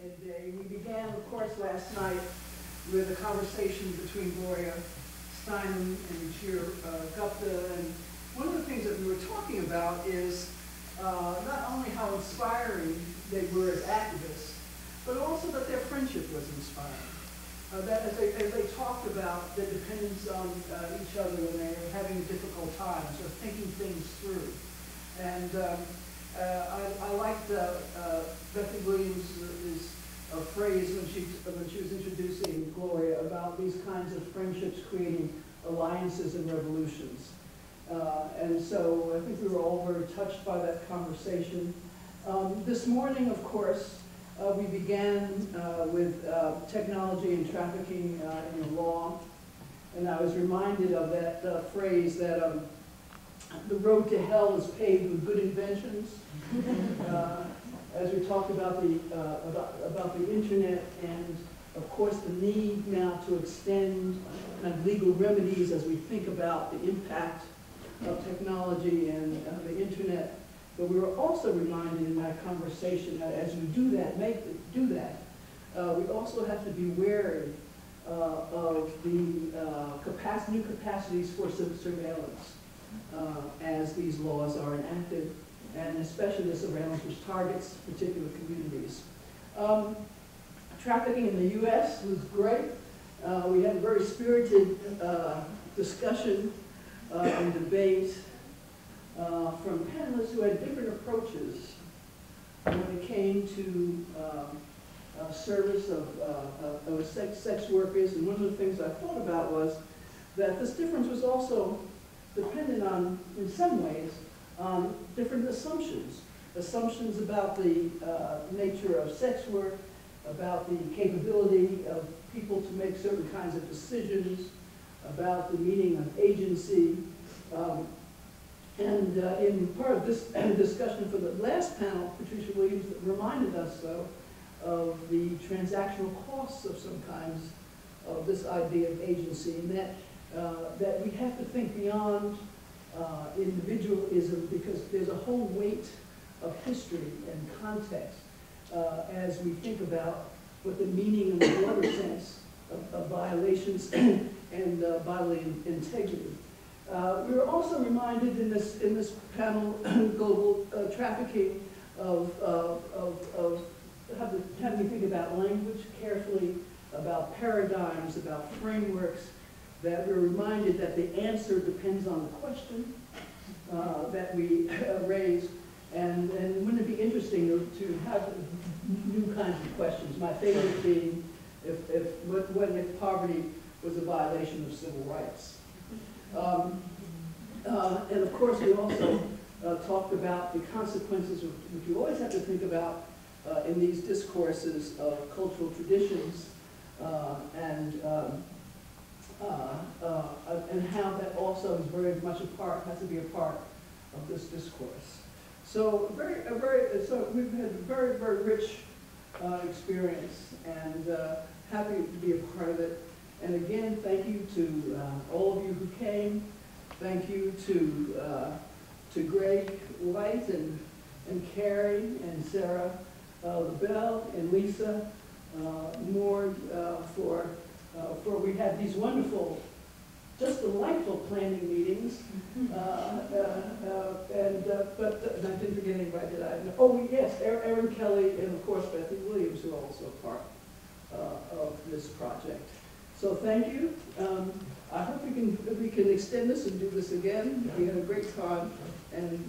S6: and day. We began, of course, last night with a conversation between Gloria
S12: Simon and Chair Gupta. And one of the things that we were talking about is not only how inspiring they were as activists, but also that their friendship was inspiring. That as they talked about their dependence on each other when they were having difficult times or thinking things through. And I liked Becky Williams' phrase when she was introducing Gloria about these kinds of friendships creating alliances and revolutions. And so I think we were all very touched by that conversation. This morning, of course, we began with technology and trafficking in the law. And I was reminded of that phrase that the road to hell is paved with good inventions. As we talked about the internet and, of course, the need now to extend kind of legal remedies as we think about the impact of technology and the internet. But we were also reminded in that conversation that as we do that, we also have to be wary of the new capacities for surveillance as these laws are enacted, and especially the surveillance which targets particular communities. Trafficking in the U.S. was great. We had a very spirited discussion and debate from panelists who had different approaches when it came to service of sex workers. And one of the things I thought about was that this difference was also dependent on, in some ways, on different assumptions. Assumptions about the nature of sex work, about the capability of people to make certain kinds of decisions, about the meaning of agency. And in part of this discussion for the last panel, Patricia Williams reminded us, though, of the transactional costs of some kinds of this idea of agency, and that we have to think beyond individualism, because there's a whole weight of history and context as we think about what the meaning in the broader sense of violations and bodily integrity. We were also reminded in this panel, global trafficking, of having to think about language carefully, about paradigms, about frameworks, that we're reminded that the answer depends on the question that we raise. And wouldn't it be interesting to have new kinds of questions? My favorite being, what if poverty was a violation of civil rights? And of course, we also talked about the consequences, which you always have to think about in these discourses of cultural traditions, and how that also is very much has to be a part of this discourse. So we've had a very, very rich experience, and happy to be a part of it. And again, thank you to all of you who came. Thank you to Greg White and Carrie and Sarah LaBelle and Lisa Moore for we had these wonderful, just delightful planning meetings. But I didn't forget anybody, did I? Oh yes, Erin Kelly and of course Bethany Williams, who are also part of this project. So thank you. I hope we can extend this and do this again. We had a great time, and